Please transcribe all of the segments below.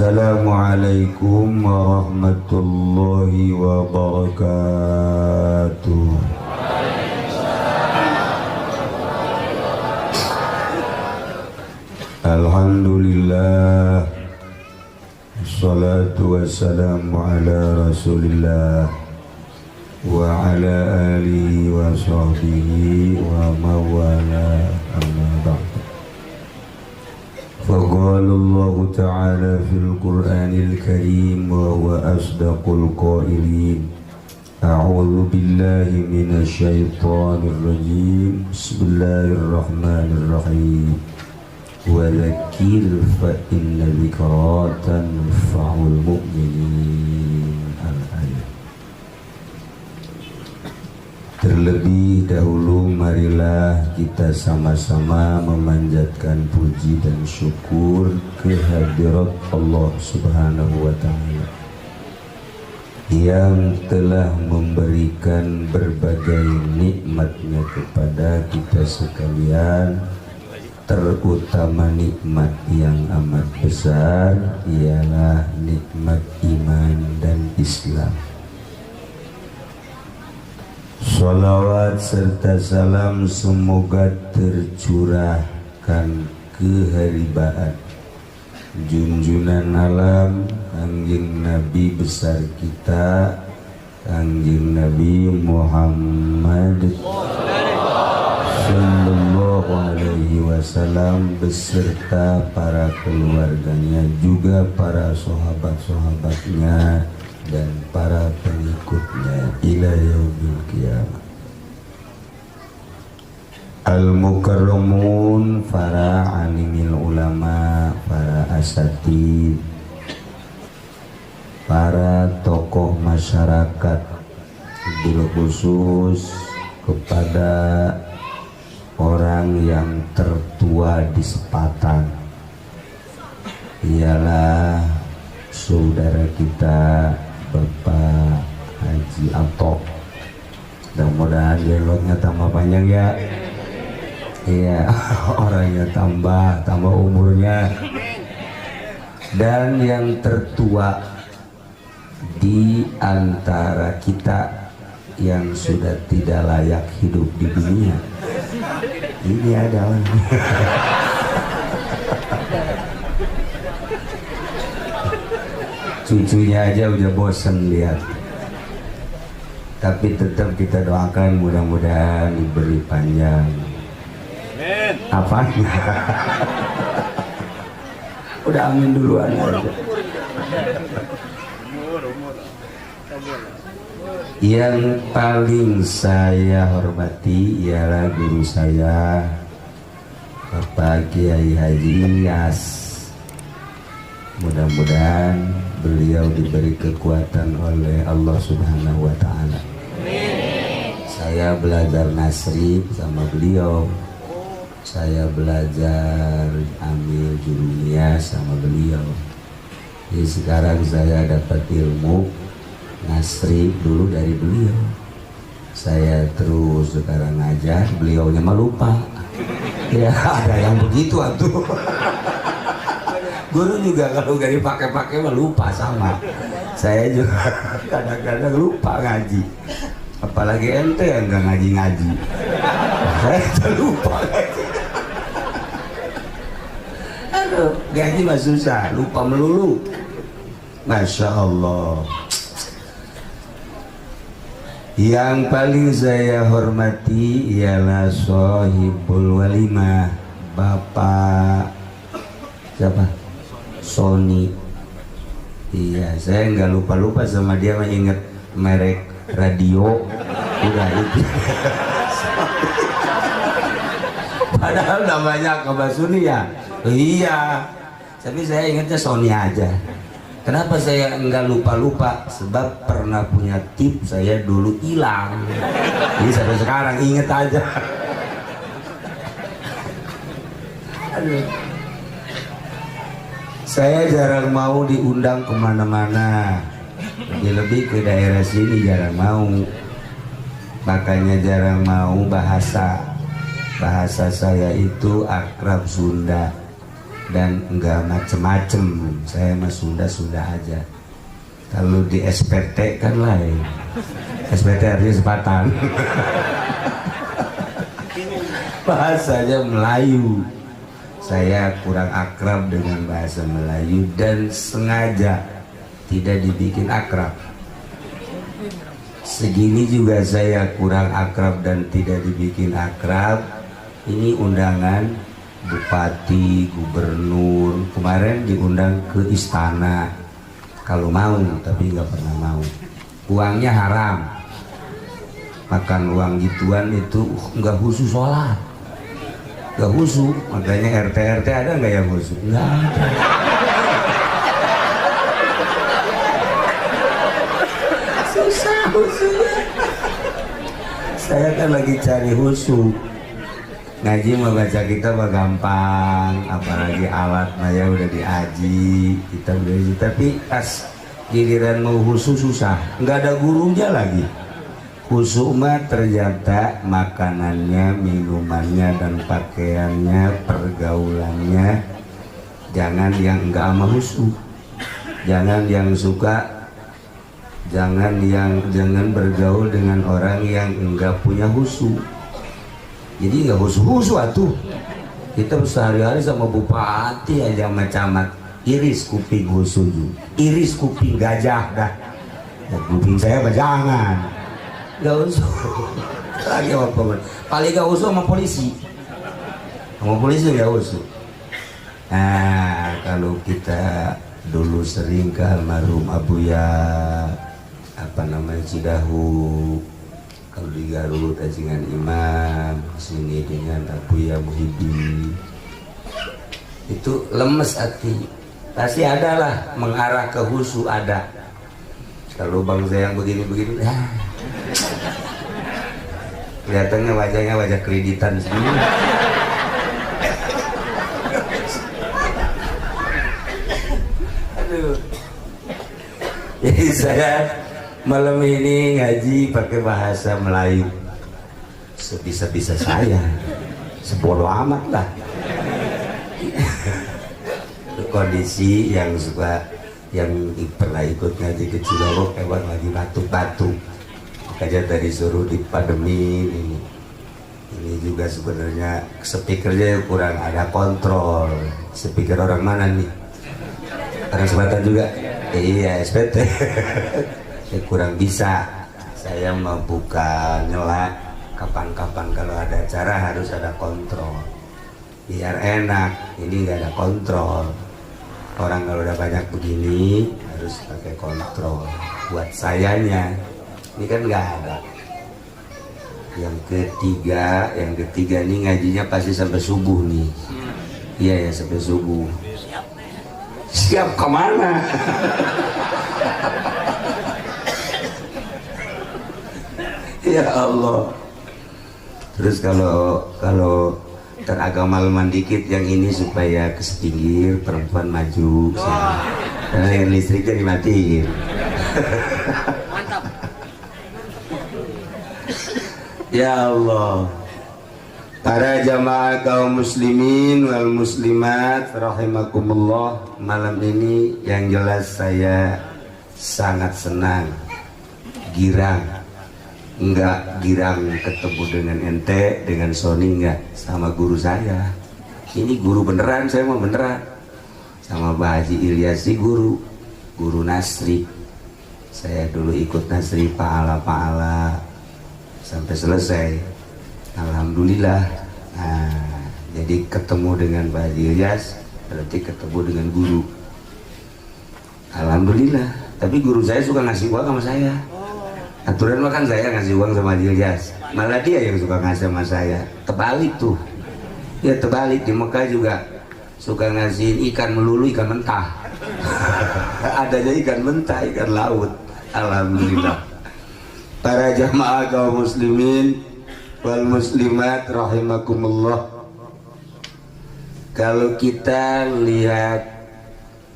Assalamualaikum warahmatullahi wabarakatuh. Alhamdulillah, assalatu wassalamu ala rasulillah wa ala alihi wa sahbihi wa mawala amma ba'd. فقال الله تعالى في القرآن الكريم وهو أصدق القائلين أعوذ بالله من الشيطان الرجيم بسم الله الرحمن الرحيم وذكر فإن ذكرى تنفع المؤمنين. Al-ayat. Terlebih dahulu marilah kita sama-sama memanjatkan puji dan syukur kehadirat Allah Subhanahu wa Ta'ala yang telah memberikan berbagai nikmatnya kepada kita sekalian, terutama nikmat yang amat besar ialah nikmat iman dan Islam. Salawat serta salam semoga tercurahkan keharibaan junjunan alam Kangjeng Nabi besar kita, Kangjeng Nabi Muhammad Sallallahu Alaihi Wasallam beserta para keluarganya, juga para sahabat-sahabatnya dan para pengikutnya ila yaumil qiyamah. Al-mukarramun, para alimil ulama, para asatid, para tokoh masyarakat, bil khusus kepada orang yang tertua di Sepatan ialah saudara kita Bapak Haji Atok. Mudah-mudahan jelotnya tambah panjang ya. Iya, orangnya tambah umurnya. Dan yang tertua di antara kita yang sudah tidak layak hidup di dunia ini adalah cucunya aja udah bosen lihat, tapi tetap kita doakan mudah-mudahan diberi panjang. Apanya? Udah amin duluan aja. Yang paling saya hormati ialah guru saya Bapak Kiai Haji Ilyas. Mudah-mudahan beliau diberi kekuatan oleh Allah Subhanahu wa Ta'ala. Saya belajar nasrib sama beliau, saya belajar ambil dunia sama beliau. Jadi sekarang saya dapat ilmu nasrib dulu dari beliau. Saya terus sekarang ngajar, beliaunya mah lupa. Ya ada yang begitu atuh. Guru juga kalau gak dipakai-pakai mah lupa sama. Saya juga kadang-kadang lupa ngaji. Apalagi ente yang gak ngaji-ngaji. Saya lupa ngaji. Aduh, ngaji mah susah, lupa melulu. Masya Allah. Yang paling saya hormati ialah Sohibul Walimah, Bapak siapa? Sony. Iya, saya nggak lupa sama dia, mah inget merek radio udah itu. Padahal namanya Kabasuni ya. Iya, tapi saya ingatnya Sony aja. Kenapa saya nggak lupa? Sebab pernah punya tip saya dulu hilang. Jadi sampai sekarang inget aja. Aduh. Saya jarang mau diundang kemana-mana, lebih ke daerah sini jarang mau. Makanya jarang mau bahasa saya itu akrab Sunda. dan enggak macem-macem. Saya mah Sunda aja. Kalau di SPT kan lain. SPT artinya sepatan. Bahasanya Melayu. Saya kurang akrab dengan bahasa Melayu dan sengaja tidak dibikin akrab. Segini juga saya kurang akrab dan tidak dibikin akrab. Ini undangan bupati, gubernur, kemarin diundang ke istana. Kalau mau, tapi nggak pernah mau. Uangnya haram. Makan uang gituan itu nggak khusus sholat. Nggak khusus, makanya RT ada nggak yang khusus? Nggak ada. Susah khususnya. Saya kan lagi cari khusus. Ngaji mah baca kita mah gampang, apalagi alat maya udah diaji, kita udah diaji. Tapi pas giliran mau khusus susah, nggak ada gurunya lagi. Khusus mah ternyata makanannya, minumannya dan pakaiannya, pergaulannya, jangan yang enggak sama khusus, jangan yang suka, jangan bergaul dengan orang yang enggak punya khusus. Jadi nggak khusus atuh. Kita sehari-hari sama bupati aja sama camat iris kuping khusus, iris kuping gajah dah. Ya, kuping saya mah jangan. Nggak khusus. Lagi apa? Paling nggak khusus sama polisi. Sama polisi nggak khusus. Nah, kalau kita dulu sering ke almarhum Abuya Cidahu. Kalau di Garut dengan Imam, sini dengan Abuya Muhyiddin, itu lemes hati. Pasti ada lah mengarah ke khusu ada. Kalau bangsa yang begini-begini, kelihatannya wajahnya wajah kreditan semua. Aduh. Jadi saya malam ini ngaji pakai bahasa Melayu sebisa-bisa saya, sebodoh amat lah. Kondisi yang suka, yang pernah ikut ngaji ke Cilorok, hewan lagi batuk-batuk, makanya tadi suruh dipademin. Ini juga sebenarnya speakernya kurang ada kontrol. Speaker orang mana nih? Orang Selatan juga? Iya, SPT. Kurang bisa. Saya mau buka nyela kapan-kapan kalau ada acara harus ada kontrol biar enak. Ini nggak ada kontrol. Orang kalau udah banyak begini harus pakai kontrol. Buat sayanya ini kan nggak ada. Yang ketiga ini ngajinya pasti sampai subuh nih. Iya ya, sampai subuh. Siap kemana? Ya Allah. Terus kalau teragama lemah dikit yang ini supaya ke pinggir, perempuan maju sini. Karena yang listriknya dimatiin. Mantap. Ya Allah. Para jamaah kaum muslimin wal muslimat rahimakumullah, malam ini yang jelas saya sangat senang, girang. Enggak girang ketemu dengan ente, dengan Sony, enggak, sama guru saya. Ini guru beneran, saya mau beneran. Sama Pak Haji Ilyasi guru Nasri. Saya dulu ikut Nasri pahala sampai selesai. Alhamdulillah. Nah, jadi ketemu dengan Pak Haji Ilyas berarti ketemu dengan guru. Alhamdulillah. Tapi guru saya suka ngasih uang sama saya. Aturan makan saya ngasih uang sama Ilyas, malah dia yang suka ngasih sama saya. Terbalik tuh. Ya terbalik, di Mekah juga suka ngasih ikan melulu, ikan mentah. Adanya ikan mentah, ikan laut. Alhamdulillah. Para jamaah kaum muslimin wal muslimat rahimakumullah, kalau kita lihat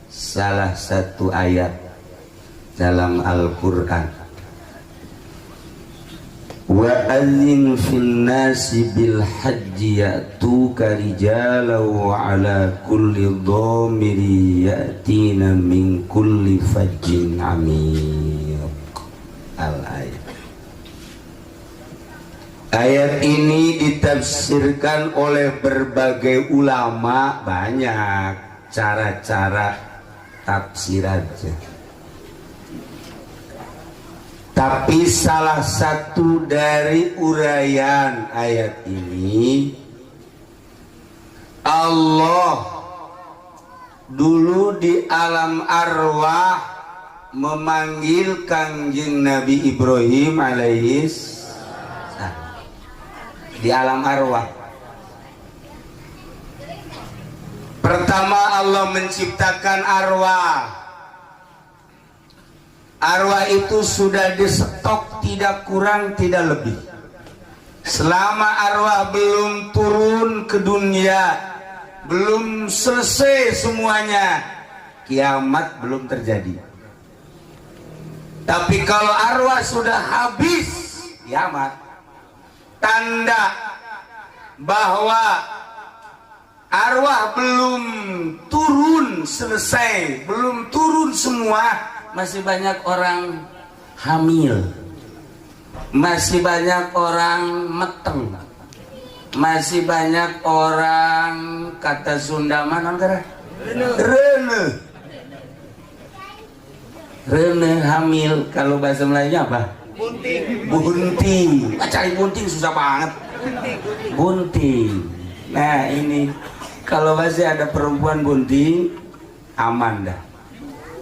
salah satu ayat dalam Al-Quran, wa adzin fil nasi bil hajji ya'tuka rijalan wa ala kulli dhamiri ya'tina min kulli fajjin amiq. Al-ayat. Ayat ini ditafsirkan oleh berbagai ulama, banyak cara-cara tafsirannya. Tapi salah satu dari uraian ayat ini, Allah dulu di alam arwah memanggil Kangjeng Nabi Ibrahim alaihis di alam arwah. Pertama Allah menciptakan arwah. Arwah itu sudah disetok, tidak kurang tidak lebih. Selama arwah belum turun ke dunia, belum selesai semuanya, kiamat belum terjadi. Tapi kalau arwah sudah habis, kiamat. Tanda bahwa arwah belum turun selesai, belum turun semua. Masih banyak orang hamil, masih banyak orang meteng, masih banyak orang, kata Sunda mana rene hamil. Kalau bahasa Melayunya apa? Bunting. Cari bunting susah banget. Bunting. Nah ini kalau masih ada perempuan bunting, aman dah.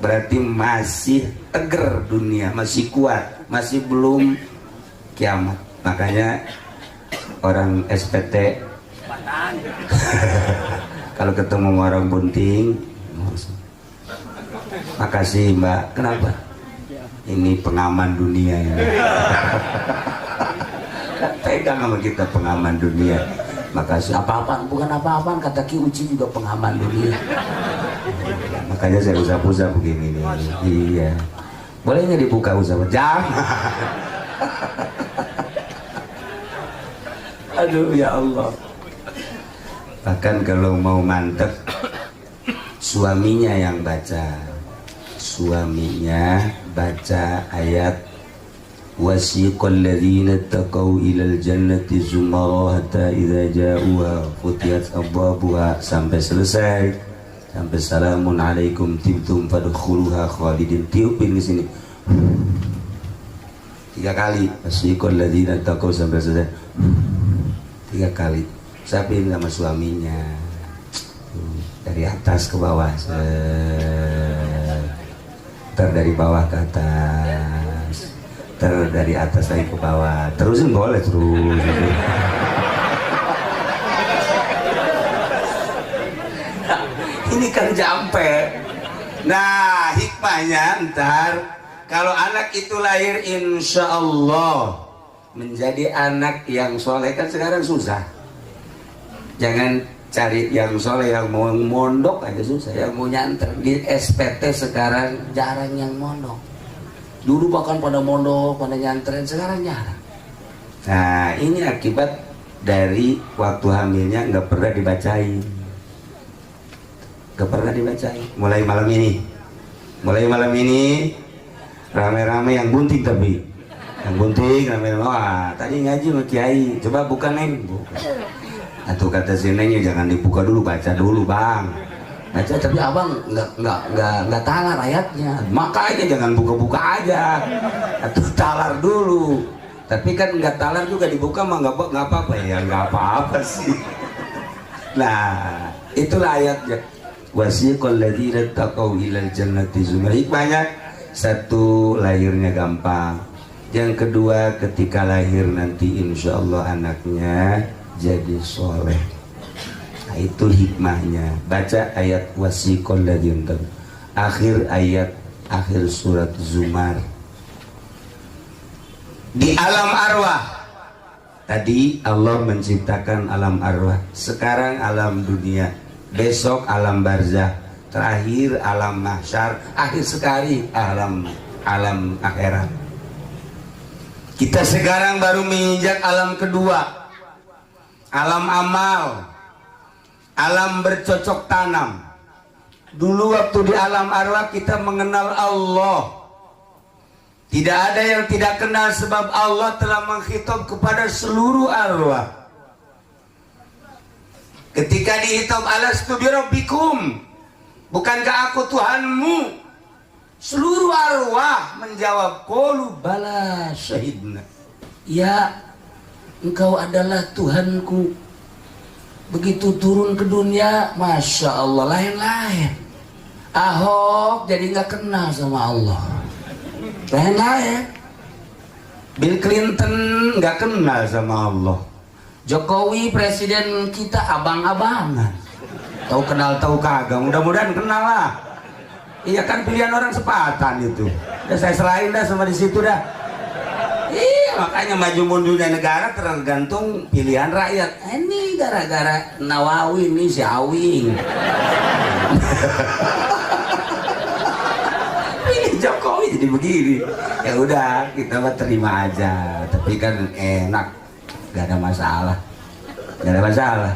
Berarti masih tegar dunia, masih kuat, masih belum kiamat. Makanya orang SPT kalau ketemu orang bunting, makasih Mbak. Kenapa? Ini pengaman dunia ya. Pegang sama kita pengaman dunia. Makasih. Apa-apaan? Bukan apa-apaan, kata Ki Uci juga pengaman dunia. Makanya saya usap-usap begini nih. Iya. Boleh nggak dibuka usap? Jangan. Aduh ya Allah. Bahkan kalau mau mantep, suaminya yang baca. Suaminya baca ayat wasiqal ladzina taqaw ilal jannati zumara hatta idza ja'uha futiyat abwabuha sampai selesai, sampai salamun alaikum tibtum fadkhuluha khalidin. Tiupin ke sini 3 kali wasiqal ladzina taqaw sampai selesai 3 kali. Sapin sama suaminya dari atas ke bawah, dari bawah ke atas, dari atas lagi ke bawah, terusin boleh terus. Ini kan jampe. Nah hikmahnya ntar kalau anak itu lahir insya Allah menjadi anak yang soleh, kan sekarang susah. Jangan cari yang soleh, yang mau mondok aja susah, yang mau nyanter. Di SPT sekarang jarang yang mondok. Dulu bahkan pada mondok, pada nyantren, sekarang jarang. Nah ini akibat dari waktu hamilnya nggak pernah dibacain. Nggak pernah dibacain. Mulai malam ini rame-rame yang bunting, tapi yang bunting rame-rame. Wah tadi ngaji sama Kiai, coba buka Neng, buka. Atau kata si Nengnya jangan dibuka dulu, baca dulu bang. Baca tapi abang nggak talar ayatnya, makanya jangan buka-buka aja. Atau talar dulu. Tapi kan nggak talar juga dibuka mah nggak apa-apa ya, nggak apa-apa sih. Nah itulah ayatnya. Wasiqal ladzina taqaw ilal jannati zumara. Hikmahnya satu, lahirnya gampang. Yang kedua, ketika lahir nanti insya Allah anaknya jadi soleh. Nah, itu hikmahnya. Baca ayat wasiqal ladzina, akhir ayat, akhir surat Zumar. Di alam arwah tadi Allah menciptakan alam arwah, sekarang alam dunia, besok alam barzah, terakhir alam mahsyar, akhir sekali alam akhirat. Kita sekarang baru menginjak alam kedua, alam amal, alam bercocok tanam. Dulu waktu di alam arwah kita mengenal Allah. Tidak ada yang tidak kenal sebab Allah telah menghitab kepada seluruh arwah. Ketika dihitab alastu birabbikum, bukankah aku Tuhanmu? Seluruh arwah menjawab qalu bala syahidna. Ya, engkau adalah Tuhanku. Begitu turun ke dunia, Masya Allah, lain-lain. Ahok jadi nggak kenal sama Allah, lain-lain. Bill Clinton nggak kenal sama Allah. Jokowi presiden kita abang-abangan. Tahu kenal tahu kagak, mudah-mudahan kenal lah. Iya kan pilihan orang sepatan itu. Udah saya serahin dah sama di situ dah. Iya makanya maju mundurnya negara tergantung pilihan rakyat. Ini gara-gara Nawawi nih si Awing. Pilih Jokowi jadi begini. Ya udah kita mah terima aja. Tapi kan enak, gak ada masalah. Gak ada masalah.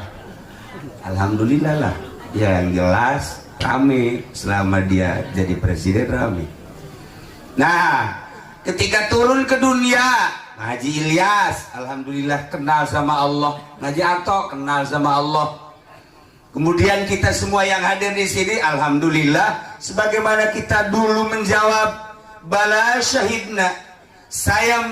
Alhamdulillah lah. Ya yang jelas rame selama dia jadi presiden rame. Nah, ketika turun ke dunia, Haji Ilyas alhamdulillah kenal sama Allah, Haji Ato kenal sama Allah. Kemudian kita semua yang hadir di sini alhamdulillah sebagaimana kita dulu menjawab bala syahidna, saya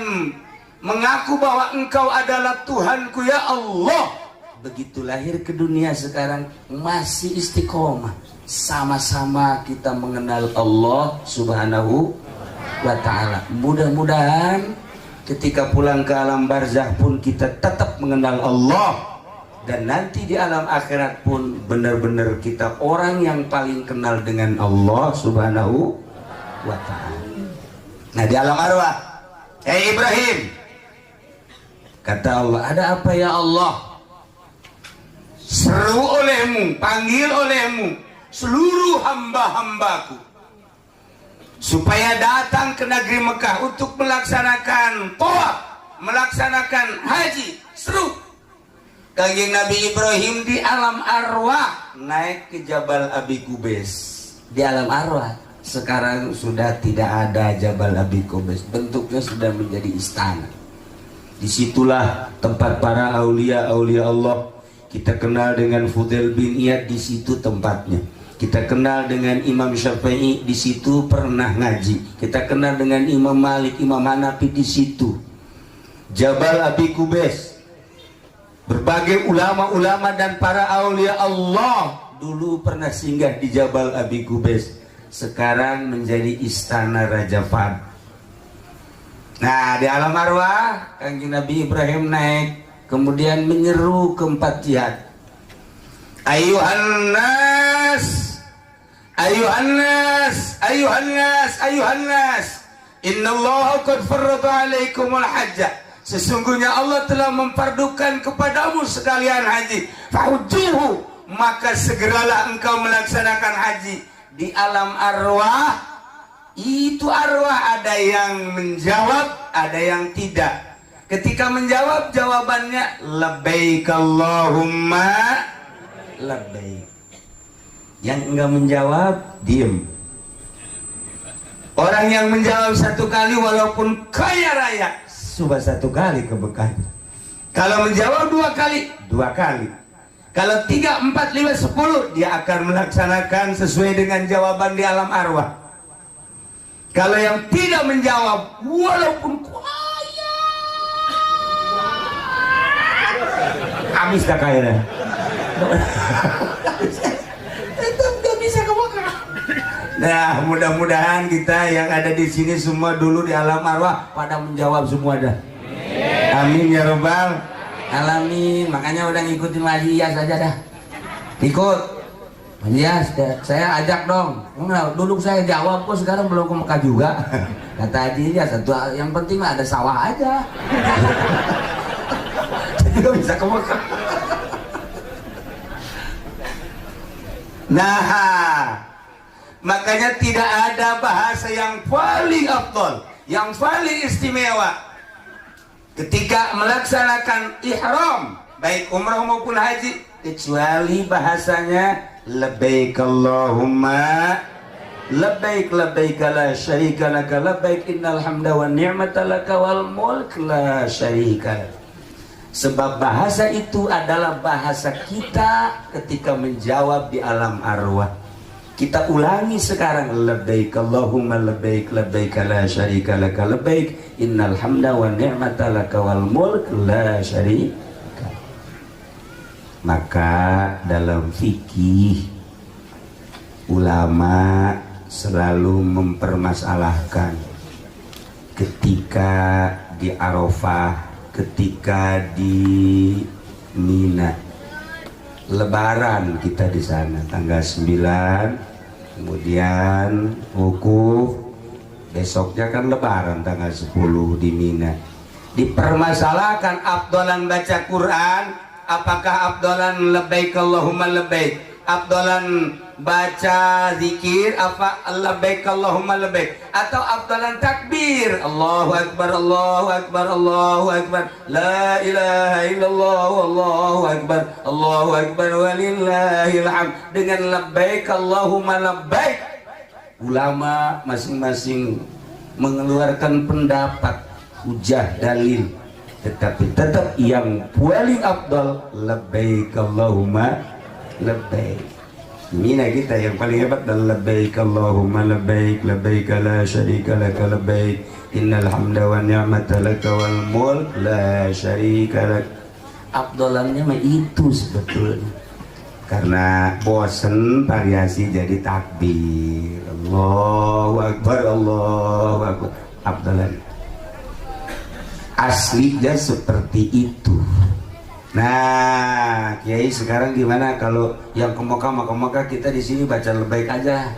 mengaku bahwa engkau adalah Tuhanku ya Allah. Begitu lahir ke dunia sekarang masih istiqomah. Sama-sama kita mengenal Allah subhanahu wa ta'ala. Mudah-mudahan ketika pulang ke alam barzakh pun kita tetap mengenal Allah. Dan nanti di alam akhirat pun benar-benar kita orang yang paling kenal dengan Allah subhanahu wa ta'ala. Nah di alam arwah, hey Ibrahim, kata Allah, ada apa ya Allah? Seru olehmu, panggil olehmu seluruh hamba-hambaku supaya datang ke negeri Mekah untuk melaksanakan tawaf, melaksanakan haji. Seru. Kanjeng Nabi Ibrahim di alam arwah naik ke Jabal Abi Qubais. Di alam arwah sekarang sudah tidak ada Jabal Abi Qubais, bentuknya sudah menjadi istana. Disitulah tempat para aulia-aulia Allah. Kita kenal dengan Fudail bin Iyad, di situ tempatnya. Kita kenal dengan Imam Syafi'i, di situ pernah ngaji. Kita kenal dengan Imam Malik, Imam Hanafi, di situ. Jabal Abi Qubais. Berbagai ulama-ulama dan para aulia Allah dulu pernah singgah di Jabal Abi Qubais. Sekarang menjadi istana Raja Fahd. Nah, di alam arwah Kanjeng Nabi Ibrahim naik, kemudian menyeru ke empat jihad. Ayuhan nas, ayuhan nas, ayuhan nas, ayuhan nas, innallaha qad farrada alaikumul hajja. Sesungguhnya Allah telah memfardukan kepadamu sekalian haji. Fahujjuhu, maka segeralah engkau melaksanakan haji. Di alam arwah, itu arwah ada yang menjawab, ada yang tidak. Ketika menjawab, jawabannya labbaik Allahumma labbaik. Yang enggak menjawab, diem. Orang yang menjawab satu kali walaupun kaya raya, coba satu kali keberkahan. Kalau menjawab dua kali, dua kali. Kalau 3, 4, 5, 10, dia akan melaksanakan sesuai dengan jawaban di alam arwah. Kalau yang tidak menjawab walaupun kaya, habis dah kaya. Tetap gak bisa kebakar. Nah, mudah-mudahan kita yang ada di sini semua dulu di alam arwah pada menjawab semua dah. Amin ya rabbal alamin. Makanya udah ngikutin Haji Ilyas aja dah. Ikut Haji Ilyas, saya ajak dong. Dulu saya jawab kok, sekarang belum ke Mekah juga. Kata Haji Ilyas, yang penting ada sawah aja. Jadi gak bisa ke Mekah. Nah, makanya tidak ada bahasa yang paling afdal, yang paling istimewa ketika melaksanakan ihram baik umrah maupun haji, kecuali bahasanya labbaik Allahumma labbaik labbaik la syarika laka labbaik innal hamda wan ni'mata laka wal mulk la syarika lak. Sebab bahasa itu adalah bahasa kita ketika menjawab di alam arwah. Kita ulangi sekarang, labbaik Allahumma labbaik labbaik la syarika laka labbaik innal hamda wan ni'mata laka wal mulk la syarika. Maka dalam fikih ulama selalu mempermasalahkan ketika di Arafah, ketika di Mina, Lebaran kita di sana tanggal 9, kemudian wukuf, besoknya kan Lebaran tanggal 10 di Mina. Dipermasalahkan afdalan baca Quran, apakah afdalan labbaik Allahumma labbaik, afdalan baca zikir apa labbaik Allahumma labbaik, atau afdalan takbir Allahu akbar Allahu akbar Allahu akbar la ilaha illallah wallahu akbar walillahil hamd dengan labbaik Allahumma labbaik. Ulama masing-masing mengeluarkan pendapat, hujah, dalil, tetapi tetap yang paling afdal labbaik Allahumma labbaik. Mina kita yang paling hebat adalah labbaik Allahumma labbaik labbaik la syarika laka labbaik innal hamda wan ni'mata laka wal mulk la syarika lak. Afdalannya mah itu sebetulnya. Karena bosen variasi jadi takbir Allahu akbar Allahu akbar. Afdalan aslinya seperti itu. Nah, Kiai sekarang gimana kalau yang ke Mekah kita di sini baca lebaik aja.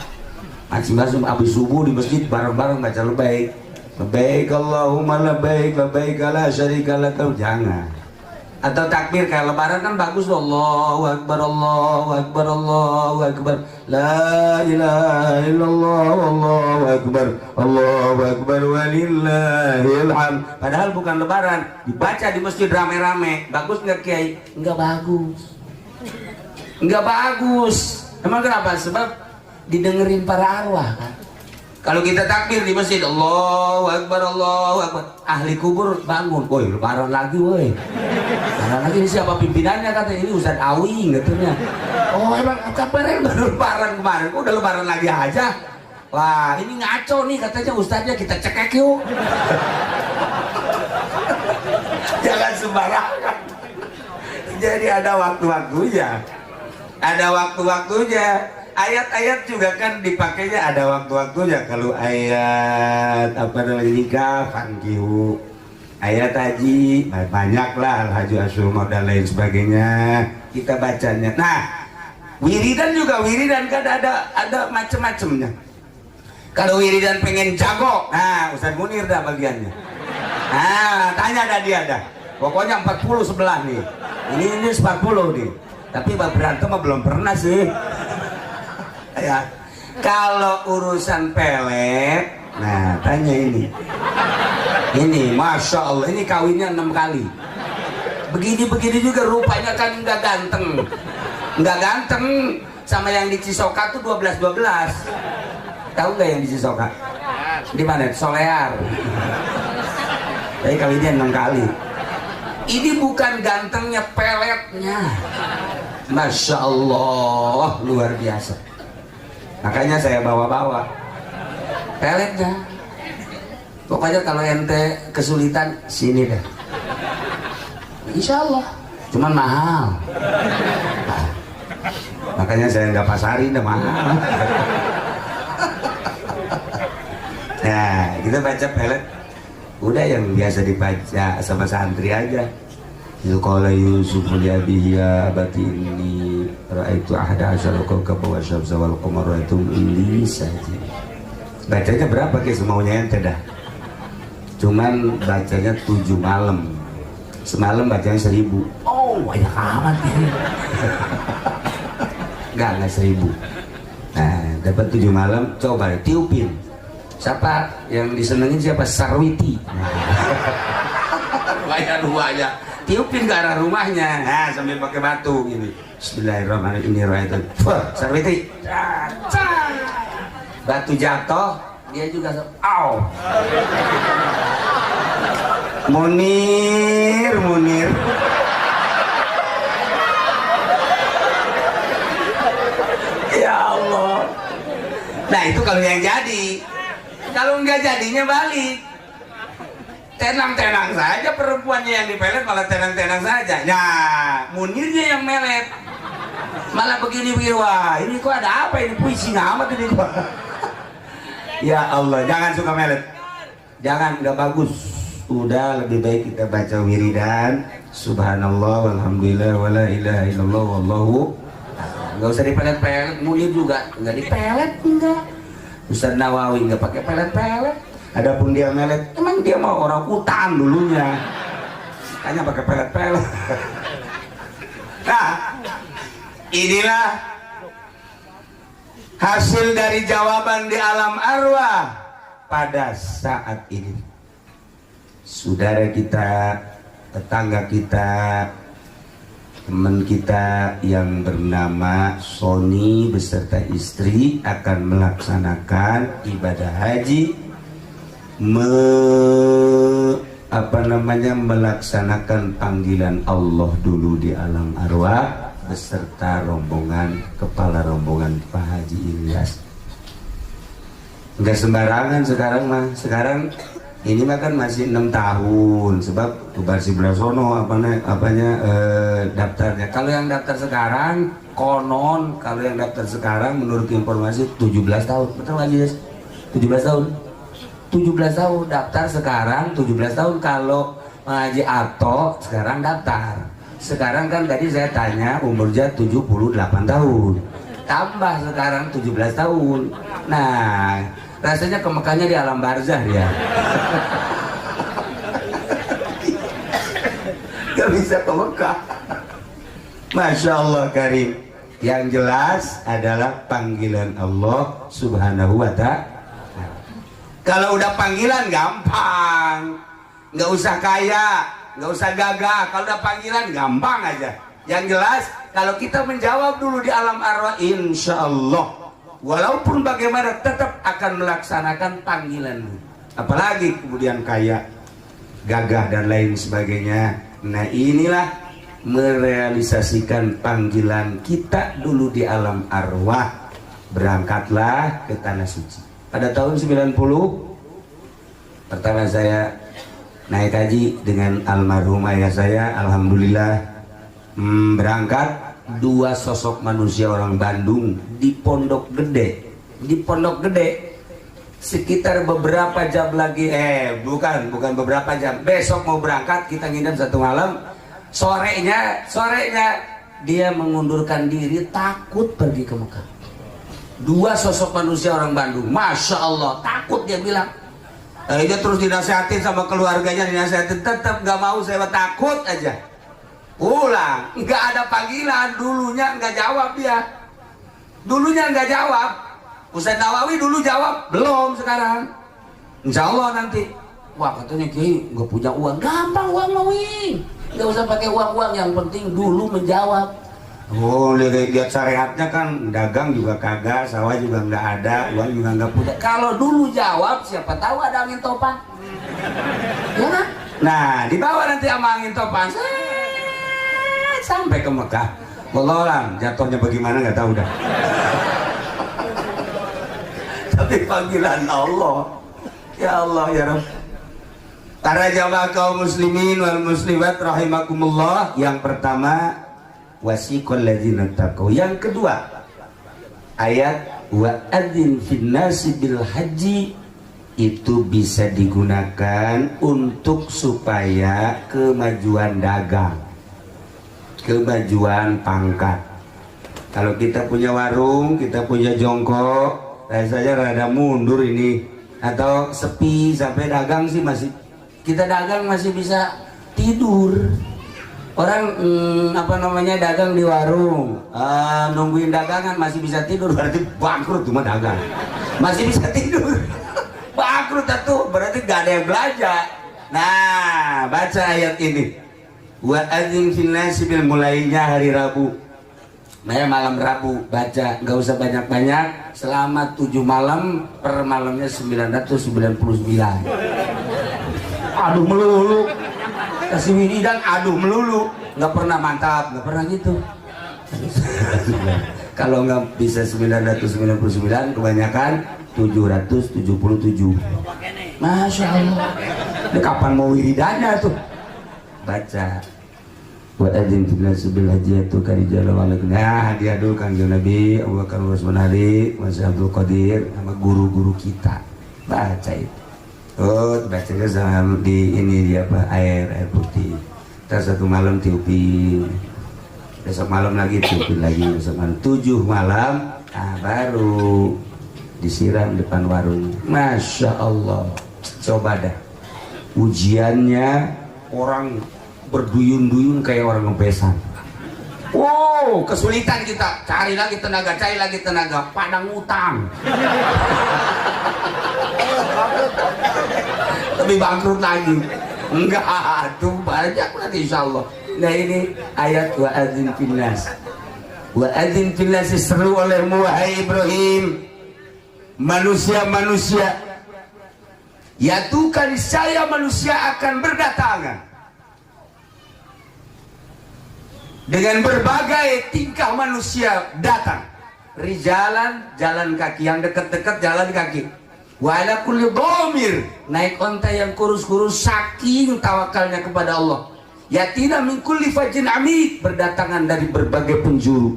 Masing-masing habis subuh di masjid bareng-bareng baca lebaik. Lebaik Allahumma lebaik lebaik la syarika lak. Jangan. Atau takbir kayak lebaran kan bagus, Allahu akbar Allahu akbar Allahu akbar la ilaha illallah Allahu akbar walillahil hamd. Padahal bukan lebaran, dibaca di masjid rame-rame. Bagus nggak Kiai? Nggak bagus. Nggak bagus. Emang kenapa? Sebab didengerin para arwah kan. Kalau kita takbir di masjid Allahu akbar ahli kubur bangun, woi lebaran lagi woi. Lebaran lagi ini siapa pimpinannya, kata ini Ustaz Awi katanya. Oh emang kabarnya baru lebaran kemarin, udah lebaran lagi aja. Wah ini ngaco nih katanya ustaznya, kita cekek yuk. Jangan sembarangan. Jadi ada waktu-waktunya. Ada waktu-waktunya. Ayat-ayat juga kan dipakainya ada waktu-waktunya. Kalau ayat apa namanya nikah, fankihu, ayat haji banyaklah, al-haji asyhurun dan lain sebagainya kita bacanya. Nah, wiridan juga wiridan kan ada macam-macamnya. Kalau wiridan pengen jago, nah Ustaz Munir dah bagiannya. Nah, tanya dah dia dah. Pokoknya 40 sebelah nih. Ini 40 nih. Tapi berantem mah belum pernah sih. Ya, kalau urusan pelet, nah tanya ini, masya Allah, ini kawinnya 6 kali, begini juga rupanya kan nggak ganteng, sama yang di Cisoka tuh 12, tahu nggak yang di Cisoka? Di mana? Solear. Tapi kawinnya 6 kali. Ini bukan gantengnya, peletnya, masya Allah, luar biasa. Makanya saya bawa-bawa peletnya. Pokoknya kalau ente kesulitan sini deh. Insya Allah. Cuman mahal. Nah, makanya saya nggak pasarin, dah mahal. Nah, kita baca pelet. Udah yang biasa dibaca sama santri aja. Qala Yusuf li abihi ya abati inni ra'aitu ahada asyara kawkaban wa syamsa wal qamara ra'aitum li sajid. Bacanya berapa kayak semaunya ente dah. Cuman bacanya 7 malam. Semalam bacanya 1000. Oh, banyak amat ini. Enggak 1000. Nah, dapat 7 malam, coba tiupin. Siapa yang disenengin siapa? Sarwiti. bayar rumahnya, tiupin ke arah rumahnya, nah sambil pakai batu gini. Bismillahirrahmanirrahim. Sarwiti, batu jatuh, dia juga au. Munir. Ya Allah. Nah itu kalau yang jadi. Kalau nggak jadinya balik. Tenang-tenang saja perempuannya yang dipelet, malah tenang-tenang saja. Nah, Munirnya yang melet. Malah begini, wah ini kok ada apa ini, puisi amat ini kok. Ya Allah, jangan suka melet. Jangan, nggak bagus. Udah lebih baik kita baca wiridan. Subhanallah, walhamdulillah, wala ilaha illallah, wallahu. Nggak usah dipelet-pelet. Munir juga nggak dipelet, enggak. Ustaz Nawawi nggak pakai pelet-pelet. Adapun dia melet, emang dia mau orang hutan dulunya, hanya pakai pelet-pelet. Nah, inilah hasil dari jawaban di alam arwah pada saat ini. Saudara kita, tetangga kita, teman kita yang bernama Sony beserta istri akan melaksanakan ibadah haji, melaksanakan panggilan Allah dulu di alam arwah beserta rombongan, kepala rombongan Pak Haji Ilyas. Enggak sembarangan sekarang mah. Sekarang ini mah kan masih 6 tahun sebab Tubar Siblasono daftarnya. Kalau yang daftar sekarang konon, kalau yang daftar sekarang menurut informasi 17 tahun. Betul nggak Haji? 17 tahun. 17 tahun daftar sekarang, 17 tahun kalau Haji Ato sekarang daftar. Sekarang kan tadi saya tanya umurnya 78 tahun. Tambah sekarang 17 tahun. Nah, rasanya ke Mekahnya di alam barzah dia. Gak bisa ke Mekah. Masya Allah Karim. Yang jelas adalah panggilan Allah Subhanahu wa Ta'ala. Kalau udah panggilan gampang, nggak usah kaya, nggak usah gagah. Kalau udah panggilan gampang aja. Yang jelas kalau kita menjawab dulu di alam arwah, insya Allah walaupun bagaimana tetap akan melaksanakan panggilan. Apalagi kemudian kaya, gagah dan lain sebagainya. Nah inilah merealisasikan panggilan kita dulu di alam arwah. Berangkatlah ke tanah suci. Pada tahun 90 pertama saya naik haji dengan almarhum ayah saya. Alhamdulillah berangkat 2 sosok manusia orang Bandung di Pondok Gede. Di Pondok Gede sekitar beberapa jam lagi, bukan beberapa jam, besok mau berangkat, kita nginep 1 malam. Sorenya dia mengundurkan diri, takut pergi ke Mekah. 2 sosok manusia orang Bandung, Masya Allah, takut dia bilang. Dia terus dinasihatin sama keluarganya, dinasihatin, tetap gak mau, saya takut aja. Pulang, nggak ada panggilan, dulunya nggak jawab dia. Dulunya nggak jawab. Ustaz Nawawi dulu jawab, belum sekarang. Insya Allah nanti. Wah katanya Kiai nggak punya uang, gampang uang Nawawi. Nggak usah pakai uang-uang, yang penting dulu menjawab. Oh, lihat syariatnya kan dagang juga kagak, sawah juga nggak ada, uang juga nggak punya. Kalau dulu jawab, siapa tahu ada angin topan. Ya kan? Nah, dibawa nanti sama angin topan sampai ke Mekah. Wallahualam, jatuhnya bagaimana nggak tahu dah. Tapi panggilan Allah, ya Allah ya Rabb. Para jamaah kaum muslimin wal muslimat rahimakumullah, yang pertama wasiqal ladzina taqaw. Yang kedua ayat wa adzin fin nasi bil haji, itu bisa digunakan untuk supaya kemajuan dagang, kemajuan pangkat. Kalau kita punya warung, kita punya jongkok, rasanya rada mundur ini, atau sepi sampai dagang sih masih, kita dagang masih bisa tidur. Orang dagang di warung, nungguin dagangan masih bisa tidur, berarti bangkrut cuma dagang. Masih bisa tidur. Bangkrut itu berarti gak ada yang belanja. Nah, baca ayat ini. Wa adzin fil nasi bil, mulainya hari Rabu. Malam Rabu baca, nggak usah banyak-banyak, selama 7 malam, per malamnya 999. Aduh melulu, kasih wiridan aduh melulu, nggak pernah mantap, nggak pernah gitu. Kalau nggak bisa 999, kebanyakan 777. Masya Allah. Ini kapan mau wiridannya tuh? Baca. Wa adzin fil nasi bil hajji yatuka rijalan wa ala. Nah, hadiah dulu Kanjeng Nabi Abu Bakar Rasman Ali, Mas Abdul Qadir, sama guru-guru kita. Baca itu. Oh, bacanya sama di ini dia apa? Air putih. Kita satu malam tiupin. Besok malam lagi tiupin lagi, besok malam 7 malam, nah baru disiram depan warung. Masya Allah. Coba dah. Ujiannya orang berduyun-duyun kayak orang ngebesan. Wow, kesulitan kita. Cari lagi tenaga, padang utang. Lebih bangkrut lagi. Enggak, tuh banyak nanti insyaallah. Nah ini ayat wa adzin fil nas. Wa adzin fil nas, seru olehmu wahai Ibrahim. Manusia-manusia, ya Tuhan, saya manusia akan berdatangan dengan berbagai tingkah manusia datang. Rijalan, jalan kaki, yang dekat-dekat jalan kaki. Wala kulli dhamir, naik onta yang kurus-kurus saking tawakalnya kepada Allah. Yatina min kulli fajin amik, berdatangan dari berbagai penjuru.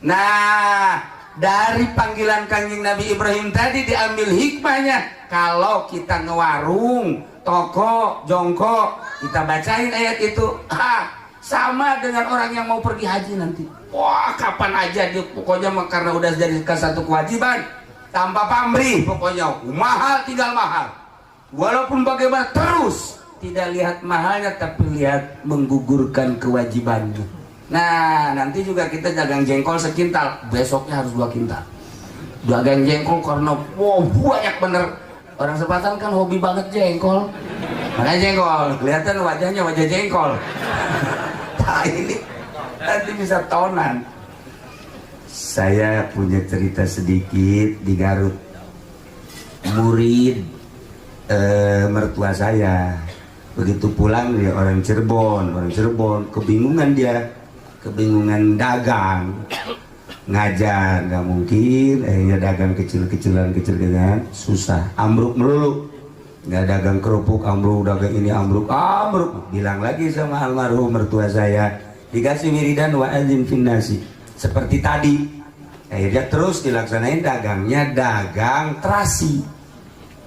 Nah, dari panggilan Kanjeng Nabi Ibrahim tadi diambil hikmahnya. Kalau kita ngewarung, toko, jongkok, kita bacain ayat itu, sama dengan orang yang mau pergi haji nanti. Wah, kapan aja dia pokoknya, karena udah jadi satu kewajiban, tanpa pamrih, pokoknya mahal tinggal mahal. Walaupun bagaimana terus tidak lihat mahalnya, tapi lihat menggugurkan kewajibannya. Nah, nanti juga kita dagang jengkol sekintal, besoknya harus 2 kintal. Dagang jengkol karena wow, banyak bener. Orang Sepatan kan hobi banget jengkol. Makanya jengkol, kelihatan wajahnya wajah jengkol. Nah, ini nanti bisa tonan. Saya punya cerita sedikit di Garut. Murid mertua saya begitu pulang, dia orang Cirebon, kebingungan dia, kebingungan dagang, ngajar nggak mungkin, akhirnya dagang kecil-kecilan susah, ambruk melulu, nggak dagang kerupuk ambruk, dagang ini ambruk. Bilang lagi sama almarhum mertua saya, dikasih wiridan wa adzin fin nasi seperti tadi. Akhirnya terus dilaksanain dagangnya, dagang terasi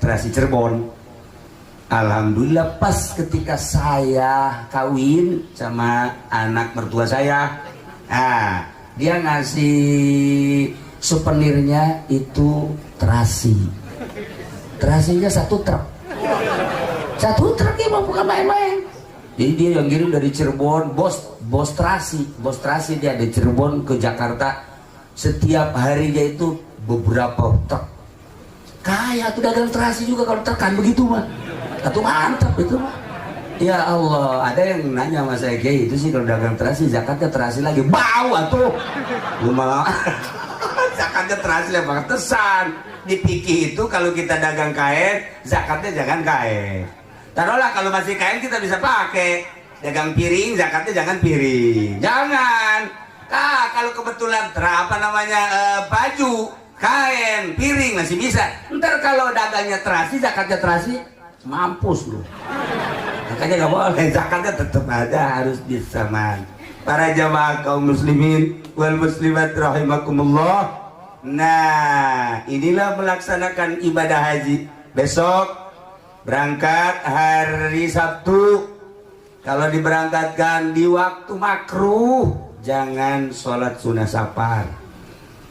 Cirebon. Alhamdulillah pas ketika saya kawin sama anak mertua saya, dia ngasih souvenirnya itu terasinya 1 truk. 1 truk ya, bukan main-main. Jadi dia yang kirim dari Cirebon, bos terasi dia dari Cirebon ke Jakarta, setiap harinya itu beberapa truk. Kayak tuh dagang terasi juga kalau tekan begitu mah. Atau mantap itu mah. Ya Allah, ada yang nanya sama saya, Kiai, itu sih kalau dagang terasi, zakatnya terasi lagi. Bau atuh. Lu malah zakatnya terasi lah, pantesan. Di fikih itu kalau kita dagang kain, zakatnya jangan kain. Taruhlah kalau masih kain kita bisa pakai. Dagang piring, zakatnya jangan piring. Jangan. Kalau kebetulan baju, kain, piring masih bisa. Ntar kalau dagangnya terasi, zakatnya terasi, mampus lu. Makanya gak boleh, zakatnya tetap ada, harus disamaan. Para jamaah kaum muslimin wal muslimat rahimakumullah. Nah, inilah melaksanakan ibadah haji. Besok berangkat hari Sabtu. Kalau diberangkatkan di waktu makruh, jangan sholat sunnah safar.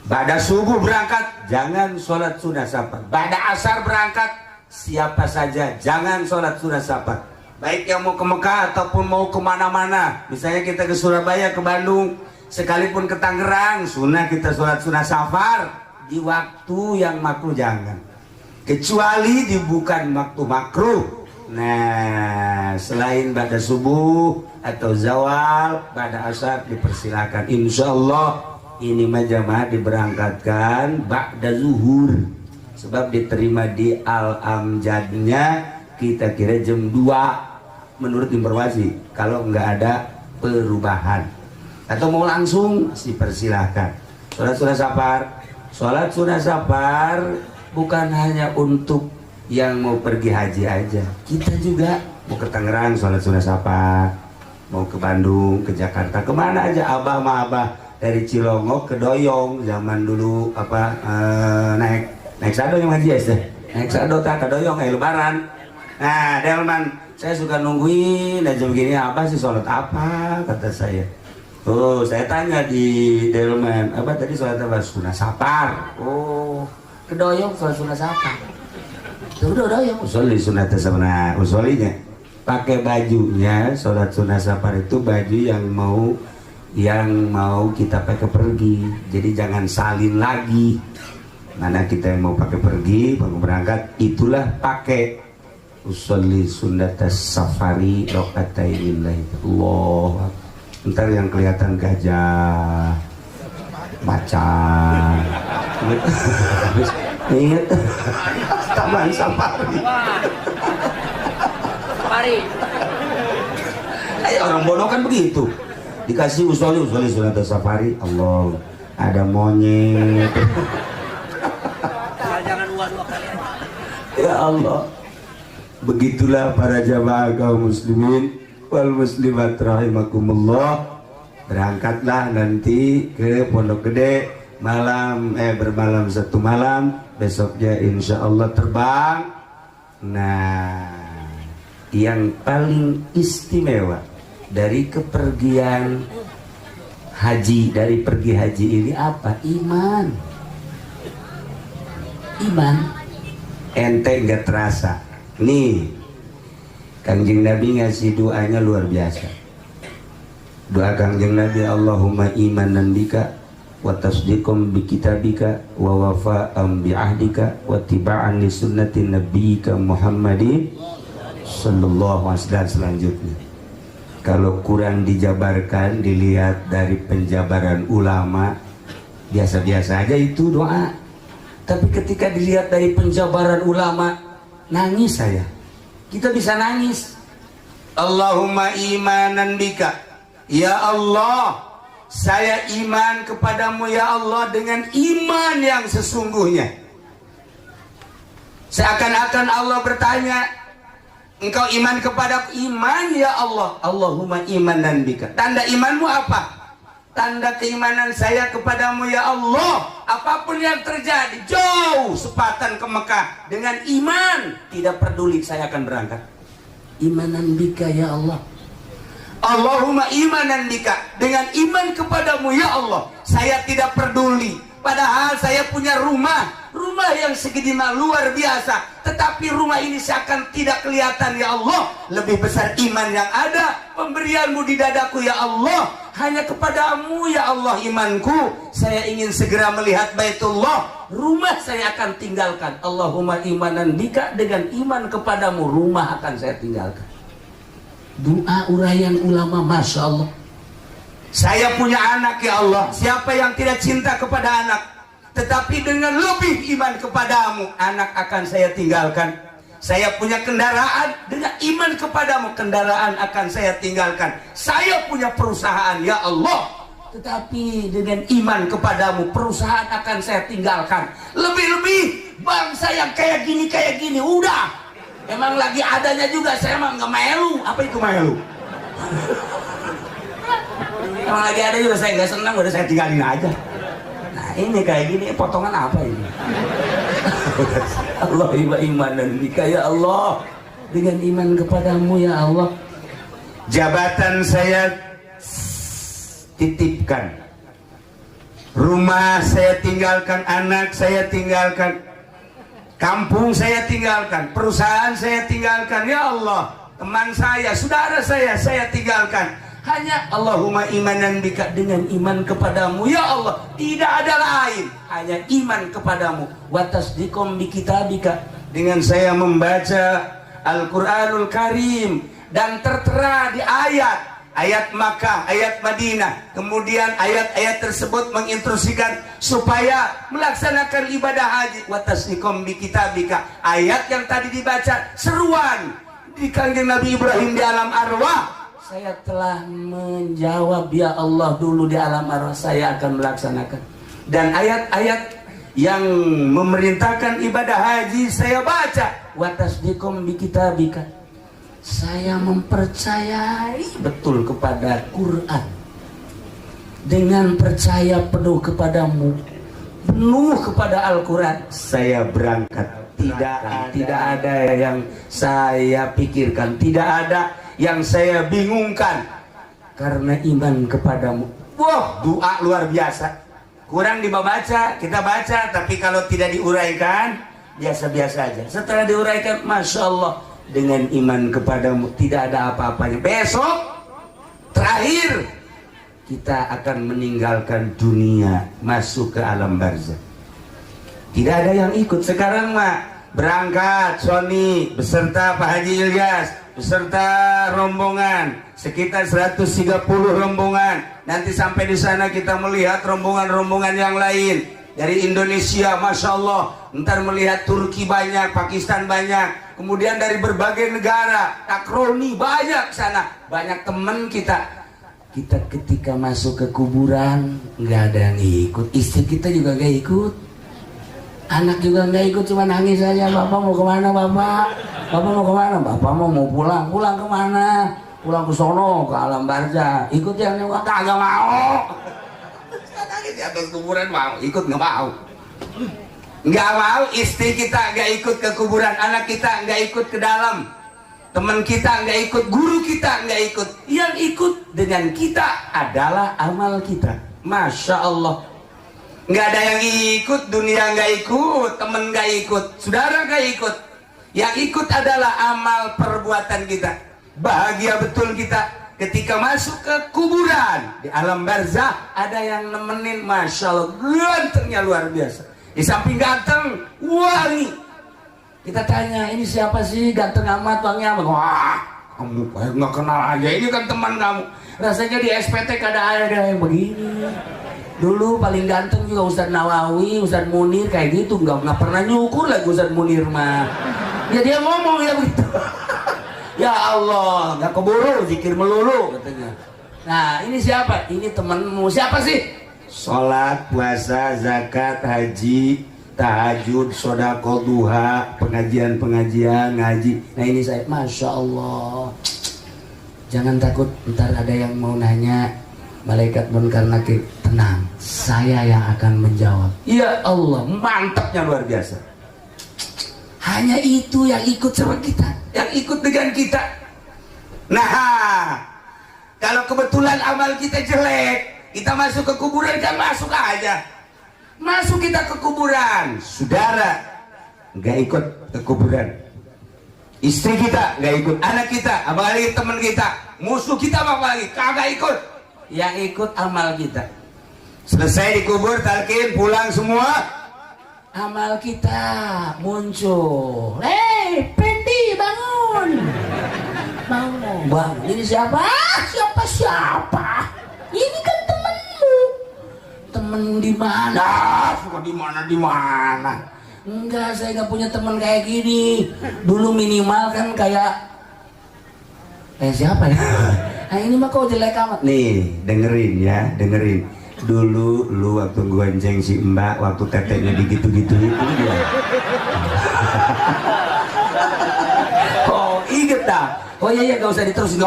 Ba'da subuh berangkat, jangan sholat sunnah safar. Ba'da asar berangkat, siapa saja jangan sholat sunnah safar. Baik yang mau ke Mekah ataupun mau kemana-mana. Misalnya kita ke Surabaya, ke Bandung, sekalipun ke Tangerang, sunnah kita sholat sunnah safar. Di waktu yang makruh jangan. Kecuali di bukan waktu makruh, Nah, selain ba'da subuh atau zawal, ba'da asar dipersilakan. Insya Allah ini mah jamaah diberangkatkan ba'da zuhur, sebab diterima di Al-Amjadnya kita kira jam 2 menurut informasi, kalau nggak ada perubahan. Atau mau langsung dipersilahkan. Sholat sunah safar bukan hanya untuk yang mau pergi haji aja, kita juga mau ke Tangerang sholat sunah safar, mau ke Bandung, ke Jakarta, kemana aja. Abah mah abah dari Cilongok ke Doyong zaman dulu apa naik sado yang haji ya, naik sado tak ke Doyong kayak lebaran. Nah Delman, saya suka nungguin aja begini, apa sih sholat apa, kata saya. Oh, saya tanya di Delman, apa tadi sholat apa? Sunah safar. Oh, ke Doyong sholat sunah safar. Udah yang usoli sunat sama usolinya pakai bajunya. Sholat sunat safar itu baju yang mau kita pakai pergi, jadi jangan salin lagi. Mana kita yang mau pakai pergi, mau berangkat, itulah pakai usoli sunat safari rokatainillahi. Allah, ntar yang kelihatan gajah, macan, ingat taman safari. Orang bodoh kan begitu, dikasih usoli sunat safari. Allah, ada monyet. Ya Allah, begitulah para jamaah kaum muslimin wal muslimat rahimakumullah. Berangkatlah nanti ke Pondok Gede bermalam 1 malam, besoknya insya Allah terbang. Nah, yang paling istimewa dari kepergian haji, dari pergi haji ini apa? Iman. Ente nggak terasa. Nih, Kangjeng Nabi ngasih doanya luar biasa. Doa Kangjeng Nabi, Allahumma imanan bika wa tasdiqum bi kitabika wa wafa'an bi ahdika wa tiba'an li sunnati nabiyyika Muhammadin sallallahu alaihi wasallam. Selanjutnya, kalau kurang dijabarkan, dilihat dari penjabaran ulama, biasa-biasa aja itu doa. Tapi ketika dilihat dari penjabaran ulama, nangis saya. Kita bisa nangis. Allahumma imanan bika, ya Allah, saya iman kepadamu ya Allah dengan iman yang sesungguhnya. Seakan-akan Allah bertanya, engkau iman kepadaku? Iman ya Allah. Allahumma imanan bika. Tanda imanmu apa? Tanda keimanan saya kepadamu ya Allah, apapun yang terjadi, jauh sepatan ke Mekah dengan iman, tidak peduli, saya akan berangkat. Imanan bika ya Allah. Allahumma imanan bika, dengan iman kepadamu ya Allah, saya tidak peduli. Padahal saya punya rumah yang segede luar biasa, tetapi rumah ini seakan tidak kelihatan ya Allah. Lebih besar iman yang ada, pemberianmu di dadaku ya Allah. Hanya kepadamu ya Allah imanku. Saya ingin segera melihat Baitullah. Rumah saya akan tinggalkan. Allahumma imanan bika, dengan iman kepadamu rumah akan saya tinggalkan. Doa uraian ulama, Masya Allah. Saya punya anak ya Allah, siapa yang tidak cinta kepada anak? Tetapi dengan lebih iman kepadamu, anak akan saya tinggalkan. Saya punya kendaraan, dengan iman kepadamu kendaraan akan saya tinggalkan. Saya punya perusahaan ya Allah, tetapi dengan iman kepadamu perusahaan akan saya tinggalkan. Lebih-lebih bangsa yang kayak gini, udah. Emang lagi adanya juga, saya emang nggak melu. Apa itu melu? Emang lagi ada juga saya nggak senang, udah saya tinggalin aja. Nah ini kayak gini, potongan apa ini? Allah iman dan bika ya Allah, dengan iman kepadamu ya Allah. Jabatan saya titipkan, rumah saya tinggalkan, anak saya tinggalkan, kampung saya tinggalkan, perusahaan saya tinggalkan ya Allah. Teman saya, saudara saya tinggalkan. Hanya Allahumma imanan bika, dengan iman kepadamu ya Allah, tidak ada lain, hanya iman kepadamu. Wa tasdiqum bi kitabika, dengan saya membaca Al-Quranul Karim, dan tertera di ayat Makkah, ayat Madinah. Kemudian ayat-ayat tersebut menginstruksikan supaya melaksanakan ibadah haji. Wa tasnikum bi kitabika, ayat yang tadi dibaca seruan di kanjeng Nabi Ibrahim di alam arwah. Saya telah menjawab, ya Allah, dulu di alam arwah saya akan melaksanakan. Dan ayat-ayat yang memerintahkan ibadah haji saya baca. Wa tasdiqum bi kitabika, saya mempercayai betul kepada Quran, dengan percaya penuh kepadamu, penuh kepada Al-Quran, saya berangkat. Tidak ada yang saya pikirkan, tidak ada yang saya bingungkan, karena iman kepadamu. Wah, doa luar biasa. Kurang dibaca, kita baca, tapi kalau tidak diuraikan, biasa-biasa aja. Setelah diuraikan, Masya Allah, dengan iman kepadamu tidak ada apa-apanya. Besok, terakhir, kita akan meninggalkan dunia, masuk ke alam barzakh. Tidak ada yang ikut. Sekarang mah berangkat Sony beserta Pak Haji Ilyas, beserta rombongan sekitar 130 rombongan. Nanti sampai di sana kita melihat rombongan-rombongan yang lain dari Indonesia, Masya Allah. Ntar melihat Turki banyak, Pakistan banyak, kemudian dari berbagai negara, takroni banyak sana, banyak teman kita. Kita ketika masuk ke kuburan nggak ada yang ikut, istri kita juga nggak ikut, anak juga nggak ikut, cuma nangis saja. Bapak mau kemana bapak? Bapak mau kemana? Bapak mau pulang. Pulang kemana? Pulang ke sono, ke alam barzakh. Ikut yang kagak mau. Nangis di atas kuburan, mau ikut nggak mau. Nggak mau, istri kita nggak ikut ke kuburan, anak kita nggak ikut ke dalam, teman kita nggak ikut, guru kita nggak ikut. Yang ikut dengan kita adalah amal kita. Masya Allah. Nggak ada yang ikut, dunia nggak ikut, teman nggak ikut, saudara nggak ikut. Yang ikut adalah amal perbuatan kita. Bahagia betul kita ketika masuk ke kuburan. Di alam barzakh ada yang nemenin, Masya Allah, gantengnya luar biasa. Di samping ganteng, wangi. Kita tanya, ini siapa sih ganteng amat, wangi amat? Wah, kamu kayak nggak kenal aja, ini kan teman kamu. Rasanya di SPT ada yang begini. Dulu paling ganteng juga Ustadz Nawawi, Ustadz Munir kayak gitu, nggak pernah nyukur lagi Ustadz Munir mah. Ya dia ngomong ya begitu. Ya Allah, nggak keburu, zikir melulu katanya. Nah ini siapa? Ini temenmu. Siapa sih? Sholat, puasa, zakat, haji, tahajud, sodako, duha, pengajian ngaji. Nah ini saya, Masya Allah. Jangan takut, ntar ada yang mau nanya, malaikat munkar nakir. Tenang, saya yang akan menjawab. Ya Allah, mantapnya luar biasa. Hanya itu yang ikut sama kita, yang ikut dengan kita. Nah, kalau kebetulan amal kita jelek, kita masuk ke kuburan, kan masuk aja. Masuk kita ke kuburan, saudara nggak ikut ke kuburan, istri kita nggak ikut, anak kita, apalagi teman kita, musuh kita apalagi kagak ikut. Yang ikut amal kita. Selesai dikubur, talqin, pulang semua, amal kita muncul. Pendi bangun. Bangun. Ini siapa? Siapa? Ini kan temenmu. Temen di mana? Suka di mana? Enggak, saya nggak punya teman kayak gini. Dulu minimal kan kayak siapa ya? Nah ini mah kok jelek amat. Nih, dengerin. Dulu lu waktu gonceng si Mbak, waktu teteknya digitu-gitu itu dia. Oh, inget dah. Oh iya, gak usah diterusin,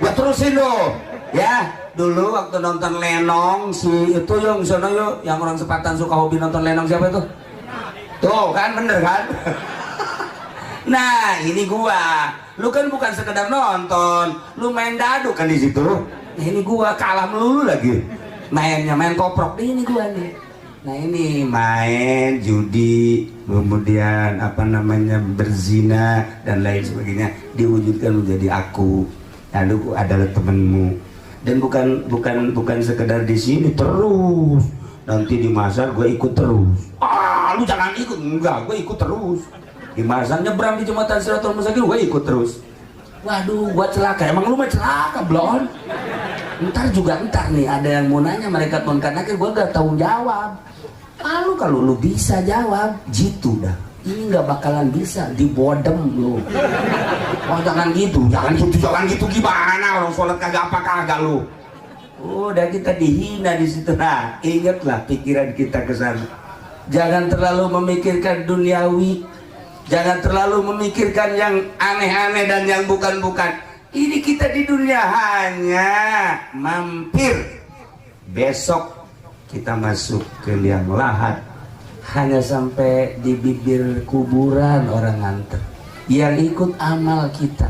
gua terusin loh. Ya, dulu waktu nonton Lenong, si itu yang sono yuk, yang orang Sepatan suka hobi nonton Lenong, siapa itu? Tuh kan, bener kan? Nah, ini gua. Lu kan bukan sekedar nonton, lu main dadu kan di situ. Nah, ini gua kalah melulu lagi. Main koprok. Ini gua nih. Nah, ini main judi, kemudian berzina dan lain sebagainya diwujudkan menjadi aku. Lalu adalah temenmu. Dan bukan sekedar di sini terus. Nanti di masar gue ikut terus. Lu jangan ikut. Enggak, gue ikut terus. di Marsan nyebrang di jembatan Siratul Mustaqim, gue ikut terus. Waduh, gua celaka. Emang lu mah celaka, blon. Ntar nih ada yang mau nanya mereka Munkar Nakir, gua gak tahu jawab. Lalu kalau lu bisa jawab, jitu dah. Ini nggak bakalan bisa, dibodem lu. Oh jangan gitu gimana? Orang sholat kagak apa kagak lu. Udah kita dihina di situ. Nah, ingatlah pikiran kita ke sana. Jangan terlalu memikirkan duniawi. Jangan terlalu memikirkan yang aneh-aneh dan yang bukan-bukan. Ini kita di dunia hanya mampir. Besok kita masuk ke liang lahat. Hanya sampai di bibir kuburan orang nganter. Yang ikut amal kita.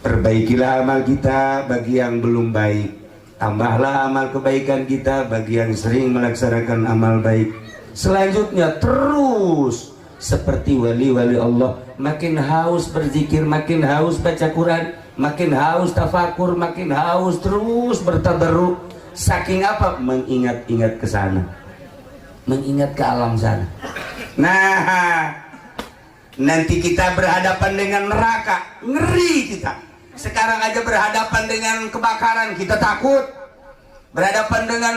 Perbaikilah amal kita bagi yang belum baik. Tambahlah amal kebaikan kita bagi yang sering melaksanakan amal baik. Selanjutnya terus seperti wali-wali Allah, makin haus berzikir, makin haus baca Quran, makin haus tafakur, makin haus terus bertabarruk. Saking apa? Mengingat-ingat ke sana, mengingat ke alam sana. Nah, nanti kita berhadapan dengan neraka, ngeri kita. Sekarang aja berhadapan dengan kebakaran, kita takut. Berhadapan dengan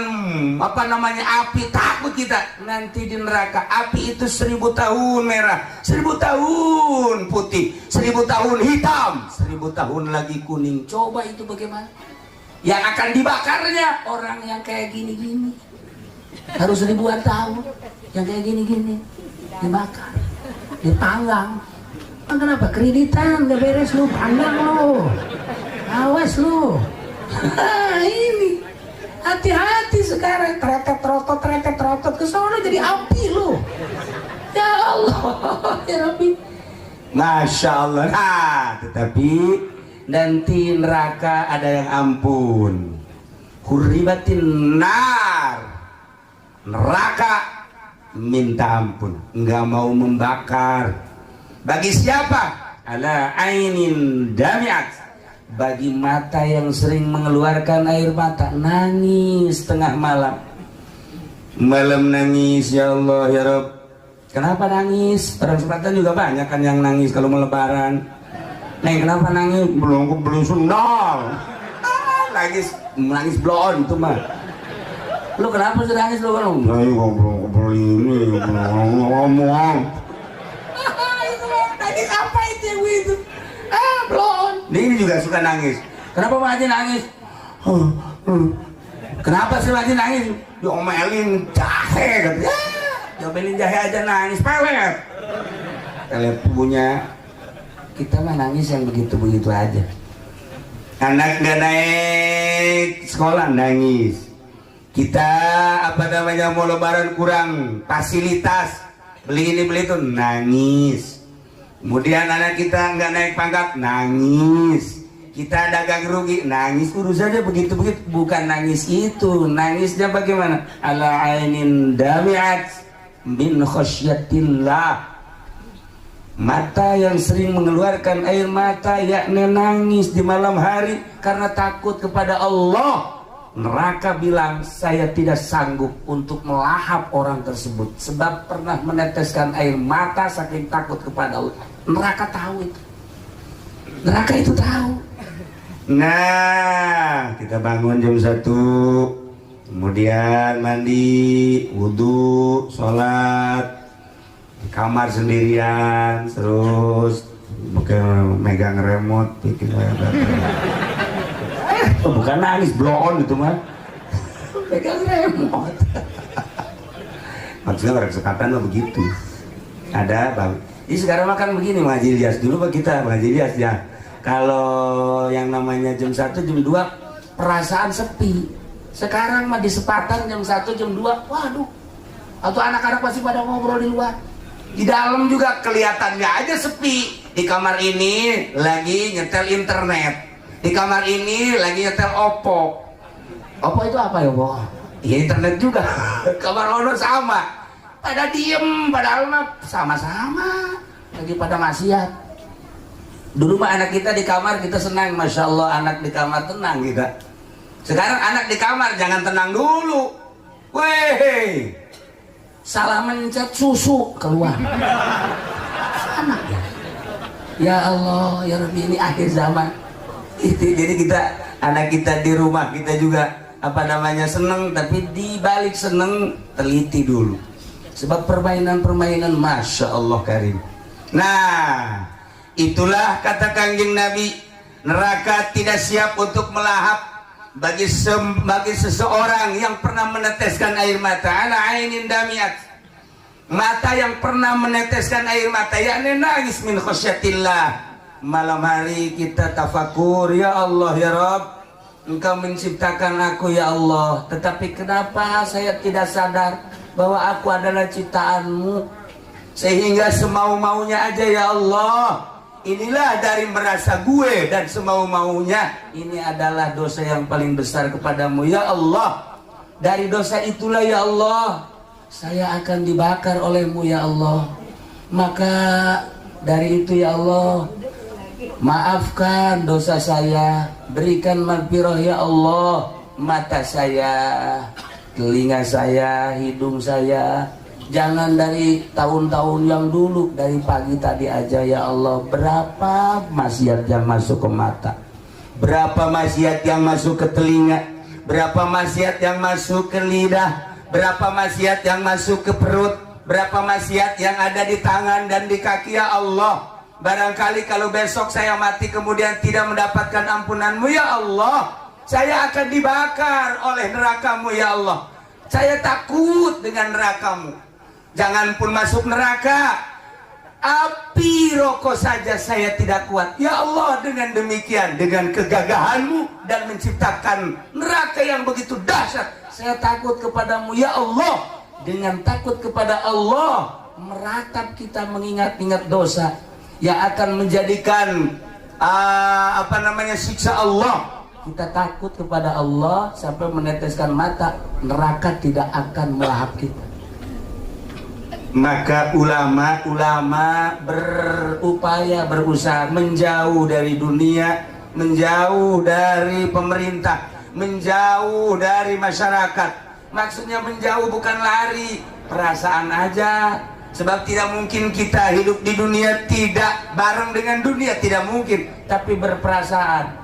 api, takut kita. Nanti di neraka api itu 1000 tahun merah, 1000 tahun putih, 1000 tahun hitam, 1000 tahun lagi kuning. Coba itu bagaimana? Yang akan dibakarnya orang yang kayak gini-gini. Harus ribuan tahun. Yang kayak gini-gini dibakar, dipanggang. Kenapa? Kreditan gak beres lu, panggang lu, awas lu. Ini hati-hati sekarang, tretet-trotot ke sono jadi api lu. Ya Allah, ya Rabbi. Masya Allah. Nah, tetapi nanti neraka ada yang ampun. Hurribatin nar. Neraka minta ampun, nggak mau membakar. Bagi siapa? Ala ainin dami'at. Bagi mata yang sering mengeluarkan air mata, nangis tengah malam. Malam nangis, ya Allah ya Rabb. Kenapa nangis? Orang Selatan juga banyak kan yang nangis kalau mau lebaran. Neng, kenapa nangis? Belum sundal. Nangis blon itu mah. Lu kenapa sih nangis lu? Saya ngobrol ini, ngomong. Tadi apa itu yang itu? Blon. Ini juga suka nangis. Kenapa Pak Haji nangis? Kenapa sih Pak Haji nangis? Diomelin jahe katanya. Diomelin jahe aja nangis, pelet. Pelet punya. Kita mah nangis yang begitu-begitu aja. Anak nggak naik sekolah nangis. Kita mau lebaran kurang fasilitas, beli ini beli itu nangis. Kemudian anak kita nggak naik pangkat nangis. Kita dagang rugi nangis. Urusannya begitu-begitu, bukan nangis itu. Nangisnya bagaimana? Ala ainin dami'at min khasyatillah. Mata yang sering mengeluarkan air mata, yakni nangis di malam hari karena takut kepada Allah. Neraka bilang, saya tidak sanggup untuk melahap orang tersebut sebab pernah meneteskan air mata saking takut kepada Allah. Neraka tahu itu. Neraka itu tahu. Nah, kita bangun jam 1, kemudian mandi, wudhu, sholat, di kamar sendirian, terus megang remote, bikin bukan nangis, bloon itu mah. Pegang remote. Maksudnya orang sekatan mah begitu. Ada bang. Ini sekarang makan begini Bang Haji Ilyas. Dulu Bang kita Bang Haji Ilyas ya. Kalau yang namanya jam 1, jam 2 perasaan sepi. Sekarang mah di sepatan jam 1, jam 2, waduh. Atau anak-anak masih pada ngobrol di luar. Di dalam juga kelihatannya aja sepi. Di kamar ini lagi nyetel internet. Di kamar ini lagi nyetel Oppo. Oppo itu apa ya, Bo? Ya internet juga. Kamar Ono sama. Pada diem, padahal mah sama-sama. Lagi pada maksiat. Dulu mah anak kita di kamar kita senang, Masya Allah anak di kamar tenang kita. Sekarang anak di kamar jangan tenang dulu. Weh, salah mencet susu keluar. anak ya. Ya Allah, ya Rabbi, ini akhir zaman. Jadi kita, anak kita di rumah kita juga apa namanya seneng, tapi di balik seneng teliti dulu. Sebab permainan-permainan Masya Allah Karim. Nah, itulah kata Kangjeng Nabi, neraka tidak siap untuk melahap bagi seseorang yang pernah meneteskan air mata. Ala ainin damiat, mata yang pernah meneteskan air mata, yakni nangis min khasyatillah. Malam hari kita tafakur, ya Allah ya Rabb, Engkau menciptakan aku ya Allah, tetapi kenapa saya tidak sadar bahwa aku adalah ciptaanmu, sehingga semau-maunya aja ya Allah. Inilah dari merasa gue dan semau-maunya, ini adalah dosa yang paling besar kepadamu ya Allah. Dari dosa itulah ya Allah saya akan dibakar olehmu ya Allah. Maka dari itu ya Allah, maafkan dosa saya, berikan maghfirah ya Allah, mata saya, telinga saya, hidung saya. Jangan dari tahun-tahun yang dulu, dari pagi tadi aja ya Allah. Berapa maksiat yang masuk ke mata, berapa maksiat yang masuk ke telinga, berapa maksiat yang masuk ke lidah, berapa maksiat yang masuk ke perut, berapa maksiat yang ada di tangan dan di kaki ya Allah. Barangkali kalau besok saya mati kemudian tidak mendapatkan ampunanmu ya Allah, saya akan dibakar oleh nerakamu ya Allah. Saya takut dengan nerakamu. Jangan pun masuk neraka, api rokok saja saya tidak kuat ya Allah. Dengan demikian, dengan kegagahanmu dan menciptakan neraka yang begitu dahsyat, saya takut kepadamu ya Allah. Dengan takut kepada Allah, meratap kita mengingat-ingat dosa yang akan menjadikan siksa Allah. Kita takut kepada Allah sampai meneteskan mata, neraka tidak akan melahap kita. Maka ulama berupaya, berusaha menjauh dari dunia, menjauh dari pemerintah, menjauh dari masyarakat. Maksudnya menjauh bukan lari, perasaan aja. Sebab tidak mungkin kita hidup di dunia tidak bareng dengan dunia, tidak mungkin. Tapi berperasaan.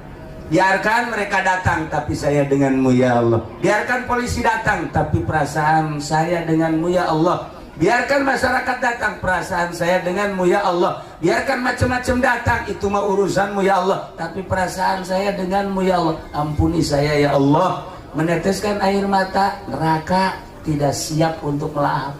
Biarkan mereka datang, tapi saya denganmu ya Allah. Biarkan polisi datang, tapi perasaan saya denganmu ya Allah. Biarkan masyarakat datang, perasaan saya denganmu ya Allah. Biarkan macam-macam datang, itu mah urusanmu ya Allah, tapi perasaan saya denganmu ya Allah. Ampuni saya ya Allah. Meneteskan air mata, neraka tidak siap untuk melahap.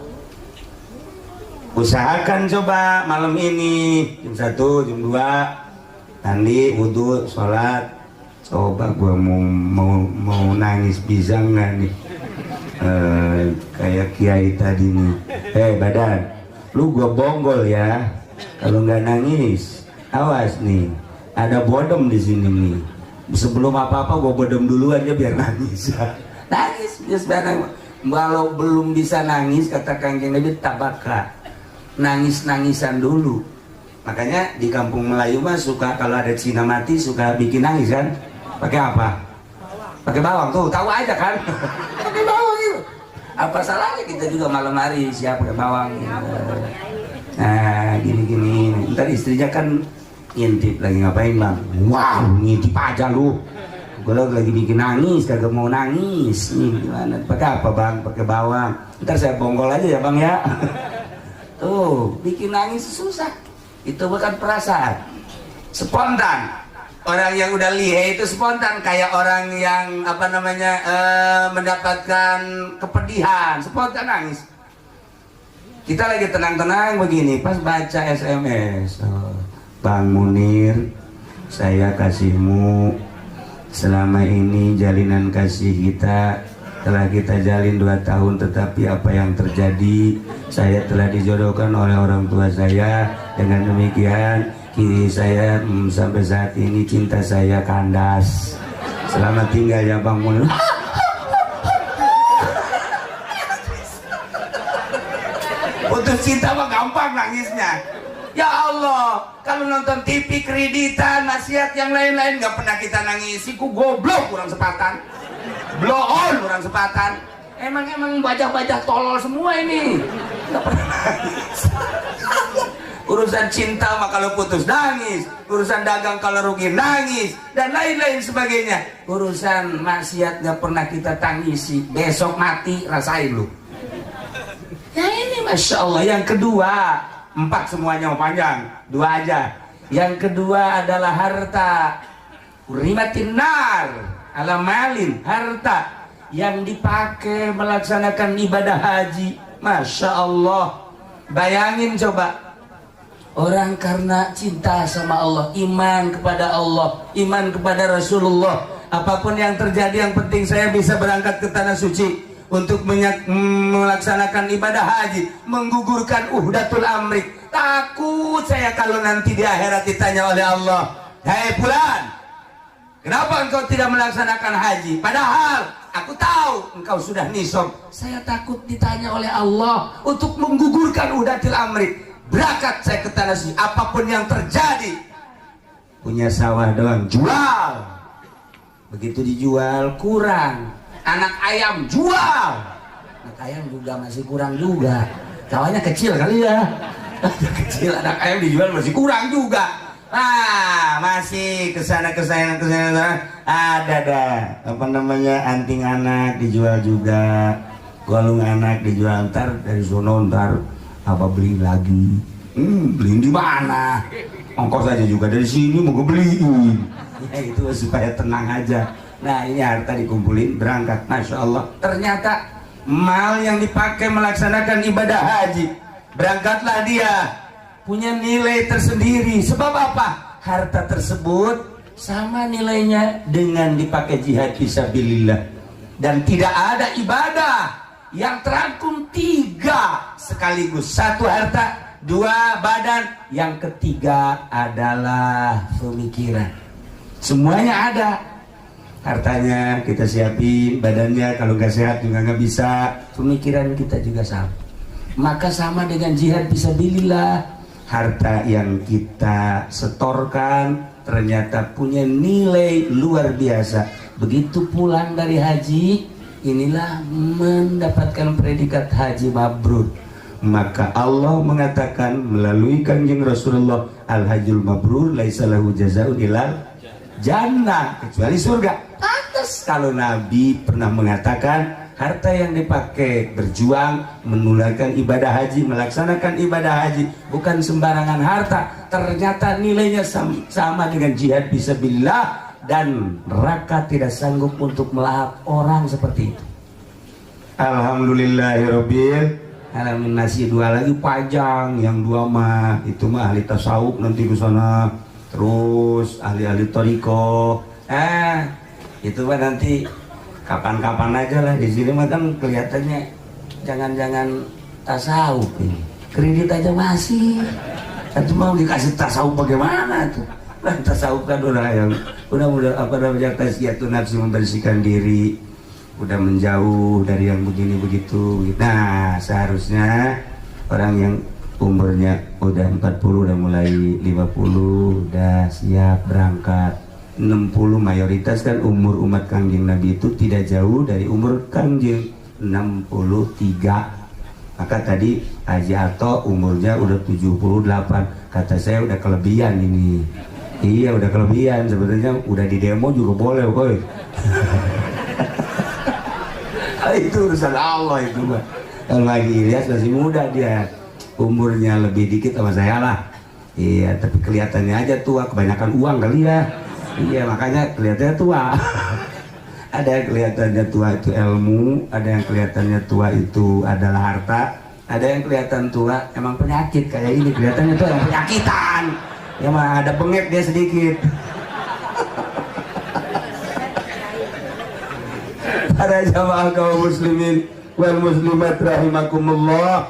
Usahakan coba malam ini jam 1, jam 2 mandi, wudhu, sholat. Coba gua mau nangis bisa nggak nih? Kayak kiai tadi nih. Badan, lu gua bonggol ya. Kalau nggak nangis, awas nih. Ada bodem di sini nih. Sebelum apa-apa gua bodem dulu aja biar nangis. Nangis, biar nangis. Kalau belum bisa nangis, kata Kangjeng Nabi, tabaka. Nangis-nangisan dulu. Makanya di kampung Melayu mah suka kalau ada Cina mati suka bikin nangis kan? Pakai apa? Pakai bawang tuh, tahu aja kan? Pakai bawang itu. Apa salahnya kita juga malam hari siap pakai bawang? Nah, gini-gini. Ntar istrinya kan ngintip lagi ngapain bang? Wow, ngintip aja lu. Gue lagi bikin nangis, kagak mau nangis. Nih gimana? Pakai apa bang? Pakai bawang. Ntar saya bonggol aja ya bang ya. Tuh, bikin nangis susah. Itu bukan perasaan. Spontan. Orang yang udah lihe itu spontan, kayak orang yang mendapatkan kepedihan, spontan nangis. Kita lagi tenang-tenang begini, pas baca SMS, Bang Munir, saya kasihmu. Selama ini jalinan kasih kita telah kita jalin 2 tahun, tetapi apa yang terjadi, saya telah dijodohkan oleh orang tua saya. Dengan demikian kini saya sampai saat ini cinta saya kandas. Selamat tinggal ya Bang Munir. Putus cinta mah gampang nangisnya. Ya Allah, kalau nonton TV kreditan, maksiat yang lain-lain nggak pernah kita nangis. Ku goblok kurang sepatan, blow on kurang sepatan. Emang bajak-bajak tolol semua ini. Nggak pernah nangis. Urusan cinta mah kalau putus nangis, urusan dagang kalau rugi nangis, dan lain-lain sebagainya. Urusan maksiat gak pernah kita tangisi, besok mati rasain lu. Ya ini Masya Allah. Yang kedua, 4 semuanya panjang, 2 aja. Yang kedua adalah harta. Urimatin nar ala malin, harta yang dipakai melaksanakan ibadah haji. Masya Allah. Bayangin coba, orang karena cinta sama Allah, iman kepada Allah, iman kepada Rasulullah, apapun yang terjadi yang penting saya bisa berangkat ke tanah suci untuk melaksanakan ibadah haji, menggugurkan uhdatul amrik. Takut saya kalau nanti di akhirat ditanya oleh Allah, "Hei fulan, kenapa engkau tidak melaksanakan haji? Padahal aku tahu engkau sudah nisab." Saya takut ditanya oleh Allah untuk menggugurkan uhdatul amrik. Berangkat saya ke tanah suci, apapun yang terjadi. Punya sawah doang, jual. Begitu dijual kurang. Anak ayam jual. Anak ayam juga masih kurang juga. Sawahnya kecil kali ya. Kecil, anak ayam dijual masih kurang juga. Masih kesana. Ada dah. Apa namanya, anting anak dijual juga. Golong anak dijual, ntar dari sono ntar apa beli lagi. Beli di mana? Ongkos aja juga dari sini mau beliin. Ya itu supaya tenang aja. Nah ini harta dikumpulin, berangkat. Masya Allah. Ternyata mal yang dipakai melaksanakan ibadah haji, berangkatlah dia, punya nilai tersendiri. Sebab apa? Harta tersebut sama nilainya dengan dipakai jihad fisabilillah. Dan tidak ada ibadah yang terangkum 3 sekaligus. 1 harta, 2 badan, yang ketiga adalah pemikiran. Semuanya ada. Hartanya kita siapin, badannya kalau nggak sehat juga nggak bisa. Pemikiran kita juga sama. Maka sama dengan jihad fisabilillah. Harta yang kita setorkan ternyata punya nilai luar biasa. Begitu pulang dari haji, inilah mendapatkan predikat haji mabrur. Maka Allah mengatakan melalui kanjeng Rasulullah, al-hajjul mabrur laisa lahu jazaa'un ilal jannah, kecuali surga. Atas kalau Nabi pernah mengatakan harta yang dipakai berjuang menunaikan ibadah haji, melaksanakan ibadah haji bukan sembarangan harta. Ternyata nilainya sama dengan jihad fisabilillah, dan neraka tidak sanggup untuk melahap orang seperti itu. Alhamdulillahirabbil alamin. Nasi 2 lagi panjang, yang 2 mah itu mah ahli tasawuf nanti ke sana, terus ahli-ahli toriko. Itu mah nanti kapan-kapan aja lah. Di sini mah kan kelihatannya jangan-jangan tasawuf ini. Kredit aja masih. Itu mau dikasih tasawuf bagaimana tuh? Tasawuf kan udah apa namanya, tazkiyatun nafsi, membersihkan diri, udah menjauh dari yang begini begitu. Nah seharusnya orang yang umurnya udah 40, udah mulai 50, udah siap berangkat. 60 mayoritas kan umur umat kanjeng Nabi itu tidak jauh dari umur kanjeng, 63. Maka tadi Haji Ato umurnya udah 78. Kata saya udah kelebihan ini. Iya udah kelebihan, sebenarnya udah di demo juga boleh boy. Itu urusan Allah itu mah. Kalau lagi Ilyas masih muda, dia umurnya lebih dikit sama saya lah. Iya, tapi kelihatannya aja tua, kebanyakan uang kali ya. Iya, makanya kelihatannya tua. Ada yang kelihatannya tua itu ilmu, ada yang kelihatannya tua itu adalah harta, ada yang kelihatan tua emang penyakit kayak ini, kelihatannya tuh yang penyakitan. Ya mah ada bengek dia sedikit. Para jamaah kaum muslimin wal muslimat rahimakumullah.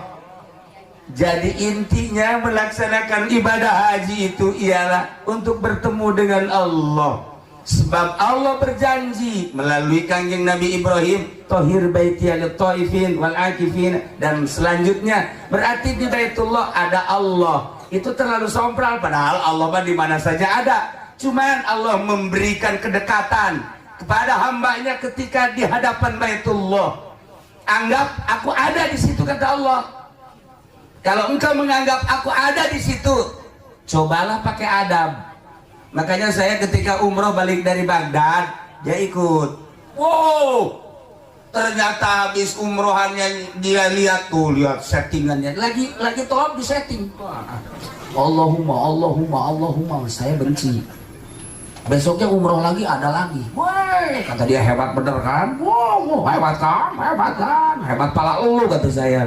Jadi intinya melaksanakan ibadah haji itu ialah untuk bertemu dengan Allah. Sebab Allah berjanji melalui kanjeng Nabi Ibrahim, Tahir baiti lit-taifin wal akifin, dan selanjutnya berarti di Baitullah ada Allah. Itu terlalu sompral, padahal Allah mah di mana saja ada. Cuman Allah memberikan kedekatan kepada hambanya ketika di hadapan Baitullah. Anggap aku ada di situ, kata Allah. Kalau engkau menganggap aku ada di situ, cobalah pakai adab. Makanya saya ketika umroh balik dari Baghdad, dia ikut. Wow, ternyata habis umrohannya dia lihat tuh, lihat settingannya. Lagi tawaf di setting. Allahumma, saya benci. Besoknya umroh lagi, ada lagi. Woi, kata dia, hebat bener kan? Wow, hebat kan? Hebat pala lu, kata saya.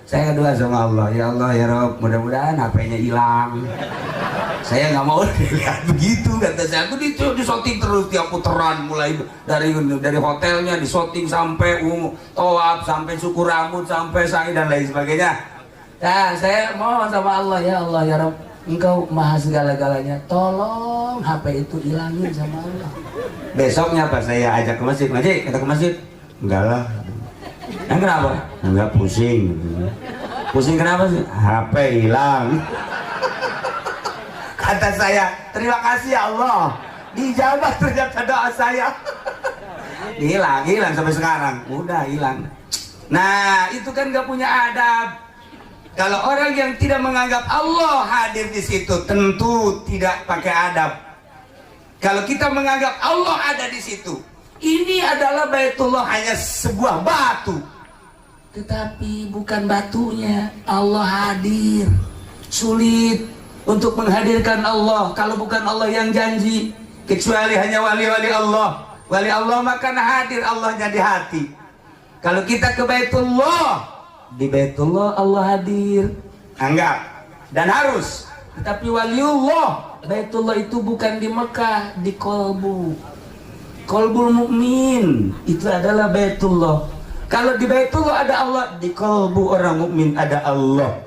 Saya kedua sama Allah, ya Allah ya Rob, mudah-mudahan HP-nya hilang. Saya nggak mau dilihat begitu, kata saya. Aku disoting terus tiap putaran, mulai dari hotelnya disoting sampai tawaf, sampai cukur rambut, sampai sa'i dan lain sebagainya. Nah, saya mohon sama Allah ya Rob, Engkau maha segala-galanya, tolong HP itu hilangin sama Allah. Besoknya pas saya ajak ke masjid, kita ke masjid, enggak lah. Kenapa? Enggak, pusing. Pusing kenapa sih? HP hilang. Kata saya, terima kasih ya Allah, dijawab ternyata doa saya. Hilang sampai sekarang, udah hilang. Nah, itu kan gak punya adab. Kalau orang yang tidak menganggap Allah hadir di situ, tentu tidak pakai adab. Kalau kita menganggap Allah ada di situ, ini adalah Baitullah, hanya sebuah batu. Tetapi bukan batunya, Allah hadir. Sulit untuk menghadirkan Allah kalau bukan Allah yang janji, kecuali hanya wali-wali Allah. Wali Allah maka hadir Allahnya di hati. Kalau kita ke Baitullah, di Baitullah Allah hadir. Anggap dan harus. Tetapi waliullah, Baitullah itu bukan di Mekah, di kolbu. Kolbul mukmin itu adalah Baitullah. Kalau di Baitullah ada Allah, di kolbu orang mukmin ada Allah.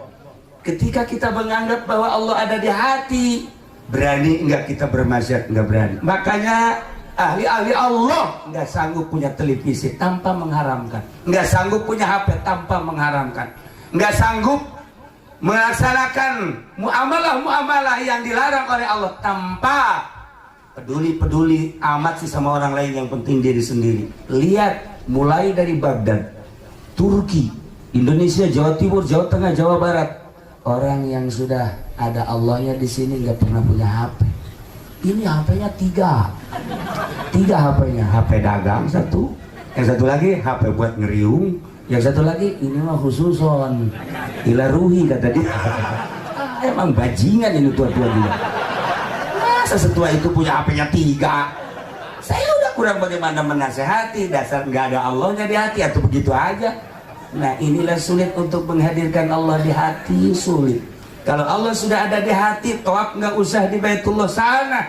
Ketika kita menganggap bahwa Allah ada di hati, berani enggak kita bermaksiat? Enggak berani. Makanya ahli-ahli Allah enggak sanggup punya televisi tanpa mengharamkan, enggak sanggup punya HP tanpa mengharamkan, enggak sanggup melaksanakan muamalah yang dilarang oleh Allah tanpa peduli amat sih sama orang lain, yang penting diri sendiri. Lihat, mulai dari Baghdad, Turki, Indonesia, Jawa Timur, Jawa Tengah, Jawa Barat, orang yang sudah ada Allahnya di sini nggak pernah punya HP. Ini HP-nya tiga HP-nya, HP dagang satu, yang satu lagi HP buat ngeriung, yang satu lagi ini mah khususon ilaruhi, kata dia. Emang bajingan ini tua-tua dia. Masa setua itu punya HP-nya tiga? Saya udah kurang bagaimana menasehati, dasar nggak ada Allahnya di hati, atau begitu aja. Nah, inilah sulit untuk menghadirkan Allah di hati, sulit. Kalau Allah sudah ada di hati, tawaf nggak usah di Baitullah sana.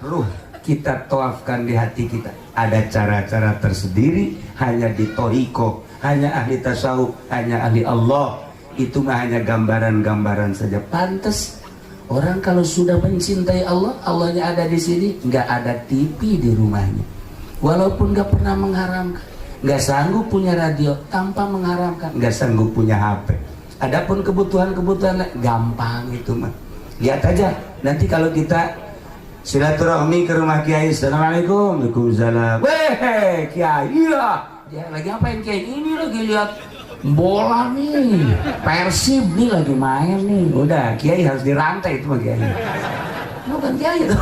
Ruh kita tawafkan di hati kita. Ada cara-cara tersendiri, hanya di toriko, hanya ahli tasawuf, hanya ahli Allah. Itu mah hanya gambaran-gambaran saja. Pantes orang kalau sudah mencintai Allah, Allahnya ada di sini, nggak ada TV di rumahnya. Walaupun nggak pernah mengharamkan, nggak sanggup punya radio tanpa mengharamkan, nggak sanggup punya HP. Adapun kebutuhan-kebutuhan gampang itu mah. Lihat aja nanti kalau kita silaturahmi ke rumah Kiai, assalamualaikum, waalaikumsalam. Weh, Kiai lah. Dia lagi apain Kiai? Ini lagi lihat bola nih, Persib nih lagi main nih. Udah, Kiai harus dirantai itu mah Kiai. Bukan Kiai itu.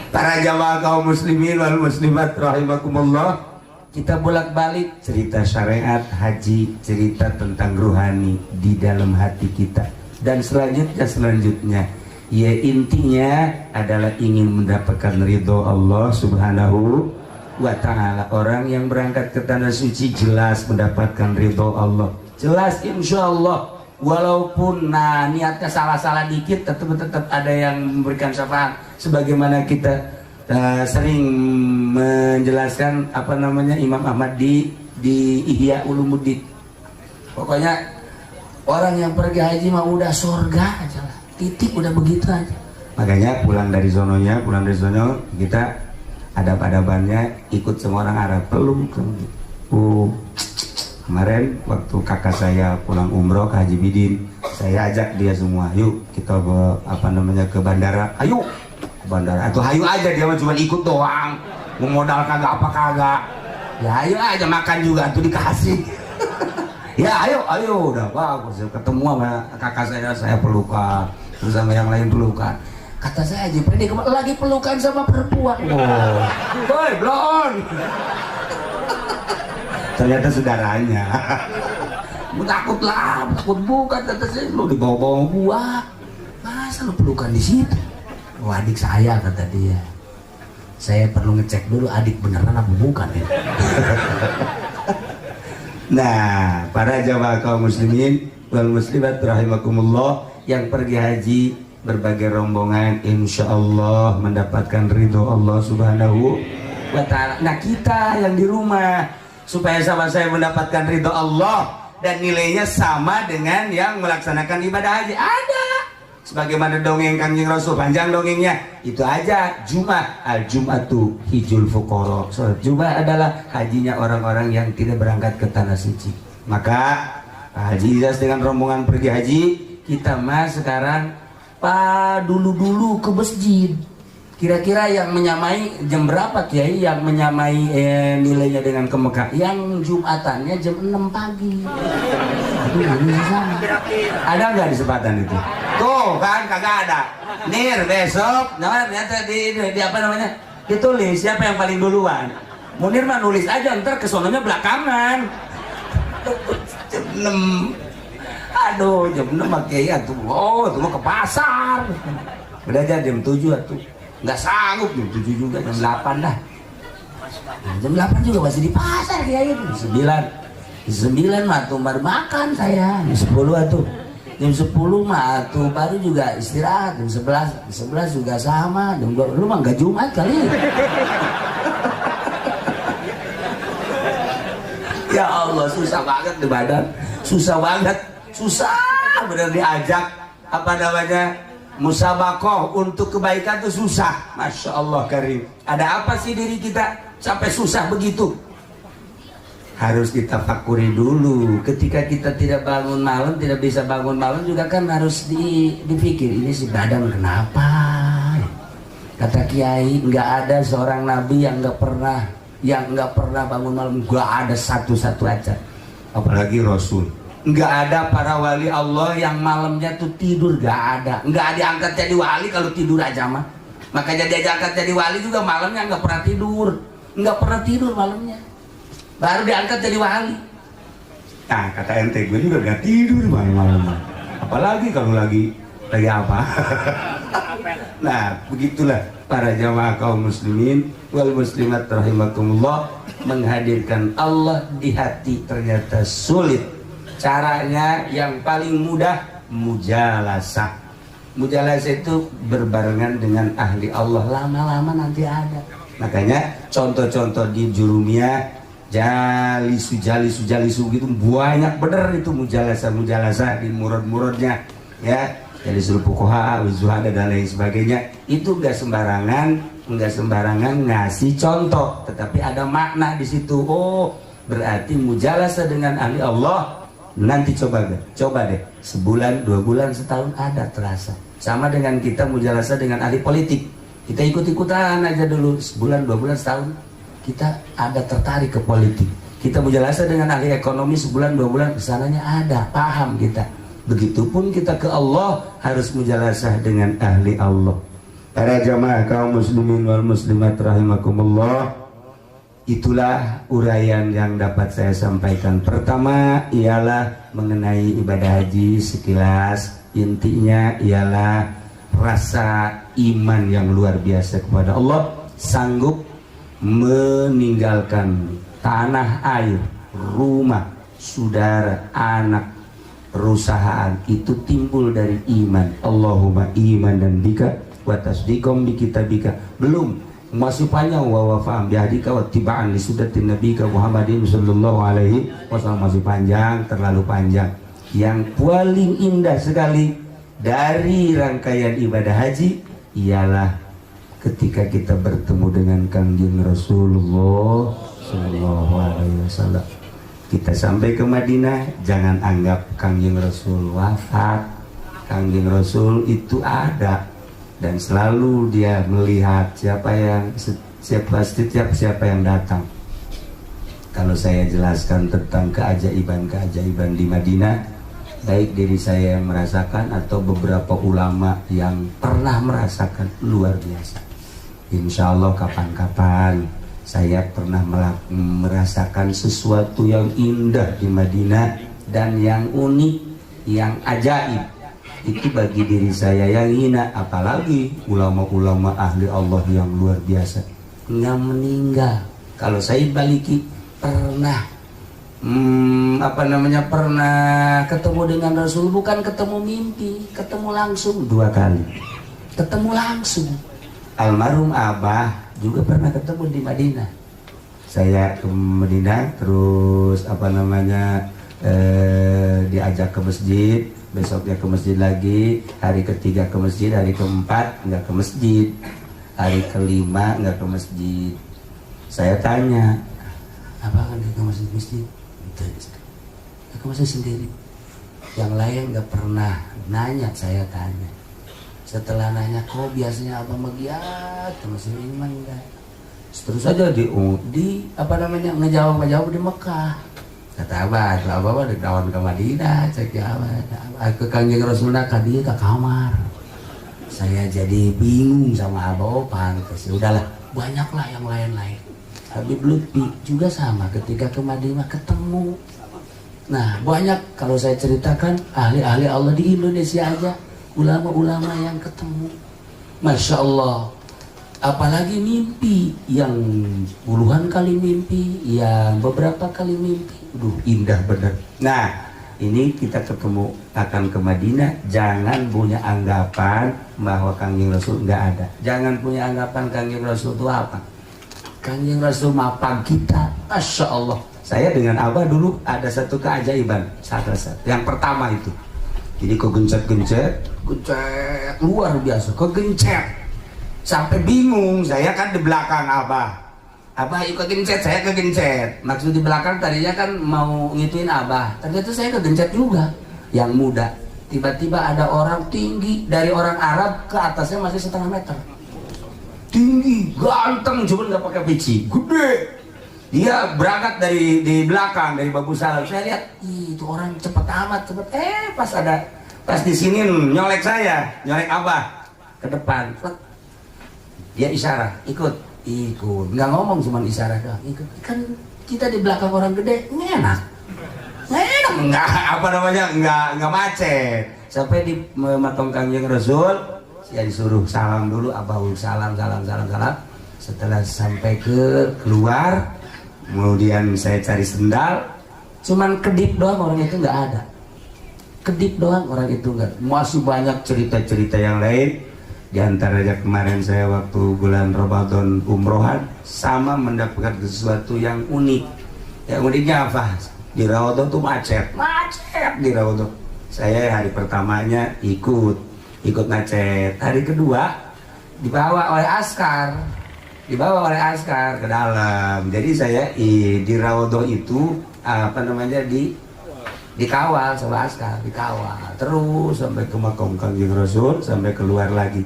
Para jamaah kaum muslimin wal muslimat rahimakumullah, kita bolak-balik cerita syariat, haji, cerita tentang ruhani di dalam hati kita. Dan selanjutnya ya intinya adalah ingin mendapatkan ridho Allah subhanahu wa ta'ala. Orang yang berangkat ke tanah suci jelas mendapatkan ridho Allah, jelas insya Allah. Walaupun niatnya salah-salah dikit, tetap ada yang memberikan syafaat. Sebagaimana kita sering menjelaskan Imam Ahmad di Ihya Ulumuddin. Pokoknya orang yang pergi haji mah udah surga aja lah, titik, udah begitu aja. Makanya pulang dari sononya kita adab-adabannya ikut semua orang Arab. Belum kemarin waktu kakak saya pulang umroh ke Haji Bidin, saya ajak dia semua, yuk kita ke bandara. Ayo ke bandara, atau ayo aja, dia cuma ikut doang, mau modal kagak apa kagak. Ya ayo aja, makan juga tuh dikasih. Ya ayo udah bagus. Ketemu sama kakak saya pelukan, terus sama yang lain pelukan. Kata saya Haji Pedi lagi pelukan sama perempuan. Oh, boy, blon. Ternyata saudaranya. Takut bukan, kata saya, lu dibawa-bawa gua. Masa lu pelukan di situ? Oh, adik saya, kata dia. Saya perlu ngecek dulu adik beneran apa bukan ya. Nah, para jamaah kaum muslimin wal muslimat rahimakumullah yang pergi haji berbagai rombongan insyaallah mendapatkan ridho Allah Subhanahu wa taala. Nah, kita yang di rumah supaya sama saya mendapatkan ridho Allah dan nilainya sama dengan yang melaksanakan ibadah haji. Ada sebagaimana dongeng Kanjeng Rasul, panjang dongengnya. Itu aja, Jumat, al-Jum'atu hijul fuqara. Salat Jumat adalah hajinya orang-orang yang tidak berangkat ke tanah suci. Maka Haji Ilyas dengan rombongan pergi haji, kita mas sekarang dulu ke masjid. Kira-kira yang menyamai jam berapa Kiai? Yang menyamai nilainya dengan ke Mekah? Yang Jumatannya jam 6 pagi. Ada nggak kesempatan itu? Tuh kan kagak ada. Nir besok, ternyata di apa namanya? Ditulis siapa yang paling duluan. Munir mah nulis aja, ntar kesononya belakangan. Jam 6. Aduh, jam 6 Kiai tuh. Oh, itu mau ke pasar. Udah aja jam 7 tuh. Nggak sanggup jam 7 juga, jam 8 dah. Jam 8 juga masih di pasar Kiai. Jam 9 mah tuh baru makan saya. Jam 10 tuh. Jam 10 mah tuh baru juga istirahat. Jam 11 juga sama. Jam 2 lu mah nggak Jumat kali. Ya Allah, susah banget di badan. Susah banget. Susah bener diajak apa namanya? Musabakoh untuk kebaikan tuh susah. Masya Allah karim. Ada apa sih diri kita sampai susah begitu? Harus kita fakuri dulu. Ketika kita tidak bangun malam, tidak bisa bangun malam juga kan harus dipikir ini si badan kenapa? Kata Kiai, nggak ada seorang nabi yang nggak pernah bangun malam. Nggak ada satu-satu aja. Apalagi Rasul. Nggak ada para wali Allah yang malamnya tuh tidur, nggak ada. Nggak diangkat jadi wali kalau tidur aja mah. Makanya dia diangkat jadi wali juga malamnya nggak pernah tidur, malamnya. Baru diangkat jadi wali. Nah kata ente gue juga nggak tidur malam-malam. Apalagi kalau lagi apa? Nah begitulah para jamaah kaum muslimin wal muslimat rahimakumullah, menghadirkan Allah di hati ternyata sulit. Caranya yang paling mudah mujalasah. Mujalasah itu berbarengan dengan ahli Allah, lama-lama nanti ada. Makanya contoh-contoh di Jurumiyah, jalisu gitu banyak bener itu mujalasah di murad-muradnya ya. Jalisul fuqaha, zuhada dan lain sebagainya. Itu enggak sembarangan ngasih contoh, tetapi ada makna di situ. Oh, berarti mujalasah dengan ahli Allah. Nanti coba deh sebulan, 2 bulan, setahun ada terasa. Sama dengan kita mujalasah dengan ahli politik, kita ikut-ikutan aja dulu sebulan, 2 bulan, setahun kita ada tertarik ke politik. Kita mujalasah dengan ahli ekonomi sebulan, 2 bulan, kesananya ada, paham kita. Begitupun kita ke Allah harus mujalasah dengan ahli Allah. Para jamaah kaum muslimin wal muslimat rahimakumullah, itulah uraian yang dapat saya sampaikan. Pertama ialah mengenai ibadah haji sekilas. Intinya ialah rasa iman yang luar biasa kepada Allah, sanggup meninggalkan tanah air, rumah, saudara, anak, perusahaan. Itu timbul dari iman. Allahumma iman dan bika wa tasdiqom bi kitabika. Belum, masih panjang wa faham bihadika wa tiba'an li sunnatin nabiyika Muhammadin sallallahu alaihi wasallam. Masih panjang, terlalu panjang. Yang paling indah sekali dari rangkaian ibadah haji ialah ketika kita bertemu dengan Kanjeng Rasulullah sallallahu alaihi wasallam. Kita sampai ke Madinah, jangan anggap Kanjeng Rasul wafat. Kanjeng Rasul itu ada dan selalu dia melihat siapa yang datang. kalau saya jelaskan tentang keajaiban-keajaiban di Madinah, baik diri saya yang merasakan atau beberapa ulama yang pernah merasakan, luar biasa. Insya Allah kapan-kapan saya pernah merasakan sesuatu yang indah di Madinah dan yang unik, yang ajaib. Itu bagi diri saya yang hina, apalagi ulama-ulama ahli Allah yang luar biasa yang meninggal. Kalau saya baliki pernah pernah ketemu dengan Rasul, bukan ketemu mimpi, ketemu langsung 2 kali, ketemu langsung. Almarhum Abah juga pernah ketemu di Madinah. Saya ke Madinah, terus diajak ke masjid, besoknya ke masjid lagi, hari ketiga ke masjid, hari keempat nggak ke masjid, hari kelima nggak ke masjid. Saya tanya, apa kan ke masjid? Ke masjid sendiri. Yang lain nggak pernah nanya, saya tanya. Setelah nanya, kok biasanya abang magiat ke masjid ini mah enggak. Terus aja ngejawab di Mekah. Kata Abah di kawan ke Madinah, cek ya Abah. Ke Kanjeng Rasul nak dia ke kamar. Saya jadi bingung sama Abah, pantes. Udahlah, banyaklah yang lain-lain. Habib Lutfi juga sama, ketika ke Madinah ketemu. Nah, banyak kalau saya ceritakan ahli-ahli Allah di Indonesia aja, ulama-ulama yang ketemu. Masya Allah. Apalagi mimpi yang puluhan kali mimpi, yang beberapa kali mimpi. Indah benar. Nah, ini kita ketemu akan ke Madinah. Jangan punya anggapan bahwa Kanjeng Rasul nggak ada. Jangan punya anggapan Kanjeng Rasul itu apa. Kanjeng Rasul mapang kita. Masya Allah. Saya dengan Abah dulu ada satu keajaiban. Yang pertama itu. Jadi kegencet luar biasa. Kegencet. Sampai bingung, saya kan di belakang Abah ikut kegencet, saya kegencet. Maksud di belakang tadinya kan mau ngituin Abah, ternyata saya kegencet juga. Yang muda, tiba-tiba ada orang tinggi, dari orang Arab ke atasnya masih 1,5 meter. Tinggi, ganteng, cuma nggak pakai peci, gede. Dia berangkat dari di belakang, dari Babu Salam. Saya lihat, itu orang cepet amat, pas di sini nyolek Abah ke depan. Dia isyarat, ikut, nggak ngomong, cuma isyarat doang, ikut. Kan kita di belakang orang gede, nggak macet. Sampai di matong Kanjeng Rasul, saya disuruh salam dulu, Abah salam. Setelah sampai keluar, kemudian saya cari sendal, cuman kedip doang orang itu nggak ada. Kedip doang orang itu nggak. Masih banyak cerita-cerita yang lain. Di antaranya kemarin saya waktu bulan Ramadan umrohan, sama mendapatkan sesuatu yang unik. Yang uniknya apa? Di Rawadhan tuh macet di Rawadhan. Saya hari pertamanya ikut macet. Hari kedua dibawa oleh askar ke dalam. Jadi saya di Rawadhan itu dikawal sama askar, terus sampai ke makam Kanjeng Rasul, sampai keluar lagi.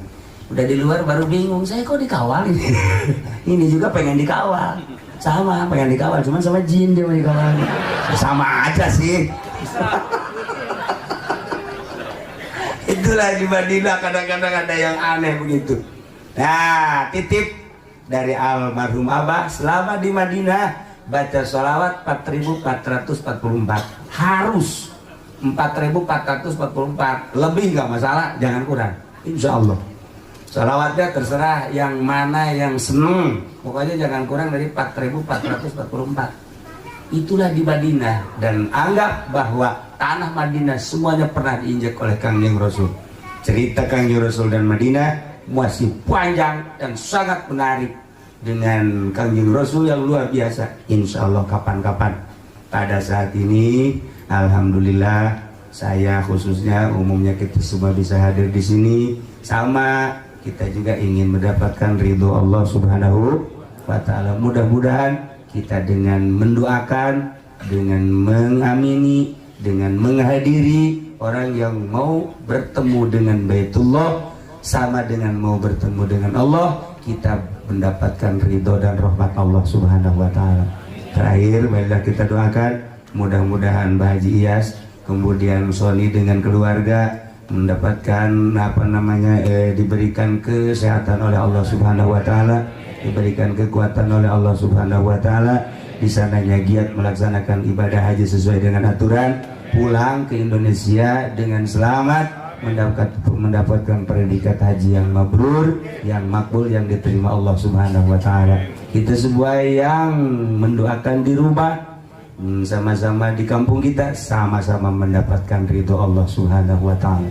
Udah di luar baru bingung, saya kok dikawal ini. Ini juga pengen dikawal, pengen dikawal, cuman sama jin dia mau dikawal. Sama aja sih. Itulah di Madinah kadang-kadang ada yang aneh begitu. Nah, titip dari almarhum Abah, selama di Madinah baca sholawat 4.444, harus 4.444, lebih nggak masalah, jangan kurang, insya Allah. Sholawatnya terserah yang mana yang seneng, pokoknya jangan kurang dari 4.444. Itulah di Madinah, dan anggap bahwa tanah Madinah semuanya pernah diinjak oleh Kanjeng Rasul. Cerita Kanjeng Rasul dan Madinah masih panjang dan sangat menarik. Dengan Kanjeng Rasul yang luar biasa. Insya Allah kapan-kapan. Pada saat ini, alhamdulillah, saya khususnya, umumnya kita semua bisa hadir di sini. Sama, kita juga ingin mendapatkan ridho Allah Subhanahu wa Ta'ala. Mudah-mudahan kita dengan mendoakan, dengan mengamini, dengan menghadiri orang yang mau bertemu dengan Baitullah, sama dengan mau bertemu dengan Allah, kita mendapatkan ridho dan rahmat Allah Subhanahu wa Ta'ala. Terakhir, marilah kita doakan mudah-mudahan Mbah Haji Iyas, kemudian Sony dengan keluarga mendapatkan diberikan kesehatan oleh Allah Subhanahu wa taala, diberikan kekuatan oleh Allah Subhanahu wa taala, di sananya giat melaksanakan ibadah haji sesuai dengan aturan, pulang ke Indonesia dengan selamat, mendapatkan predikat haji yang mabrur, yang makbul, yang diterima Allah Subhanahu wa taala. Kita semua yang mendoakan di rumah, sama-sama di kampung kita, sama-sama mendapatkan ridho Allah Subhanahu wa taala.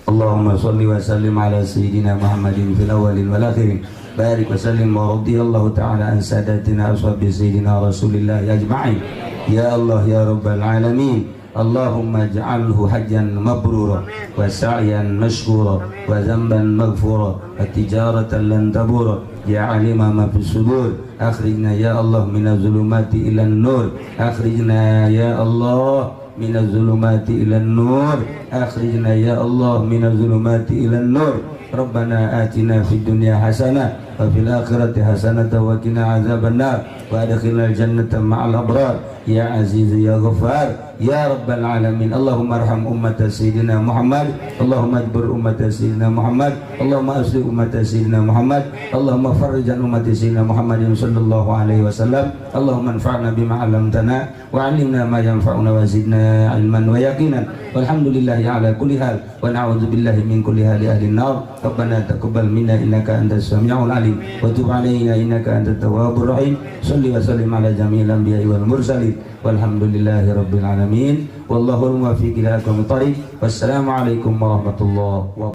Allahumma shalli wa sallim ala sayyidina Muhammadin fil awwalin wal akhirin. Barik wa sallim wa radiyallahu ta'ala an sadatina ashabi sayyidina Rasulillah ajma'in. Ya Allah ya rabbal alamin. Allahumma ij'alhu hajjan mabrura wa sa'yan mashkura wa dhanban maghfura wa tijaratan lan tabura. Ya alima ma fis sudur, akhrijna ya Allah minaz zulumati ilan nur, akhrijna ya Allah minaz zulumati ilan nur, akhrijna ya Allah minaz zulumati ilan nur. Rabbana atina fid dunya hasanah wa fil akhirati hasanah wa qina azabannar wa adkhilnal jannata ma'al abrar. Ya Aziz ya Ghaffar ya Rabbal alamin. Allahumma arham ummat sayyidina Muhammad, Allahumma ajbur ummat sayyidina Muhammad, Allahumma asli ummat sayyidina Muhammad, Allahumma farrijan ummat sayyidina Muhammadin sallallahu alaihi wasallam. Allahumma anfa'na bima 'allamtana wa 'allimna ma yanfa'una wa zidna ilman wa yaqinan. Walhamdulillahi ala kulli hal wa na'udzu billahi min kulli hali ahli an-nar. Rabbana taqabbal minna innaka antas samiul alim wa tub 'alaina innaka antat tawwabur rahim. Shalli wa sallim ala jami'il anbiya'i wal mursalin. Walhamdulillahi rabbil alamin. Wallahul muwaffiq ila aqwamit thariq. Wassalamu alaikum warahmatullahi wabarakatuh.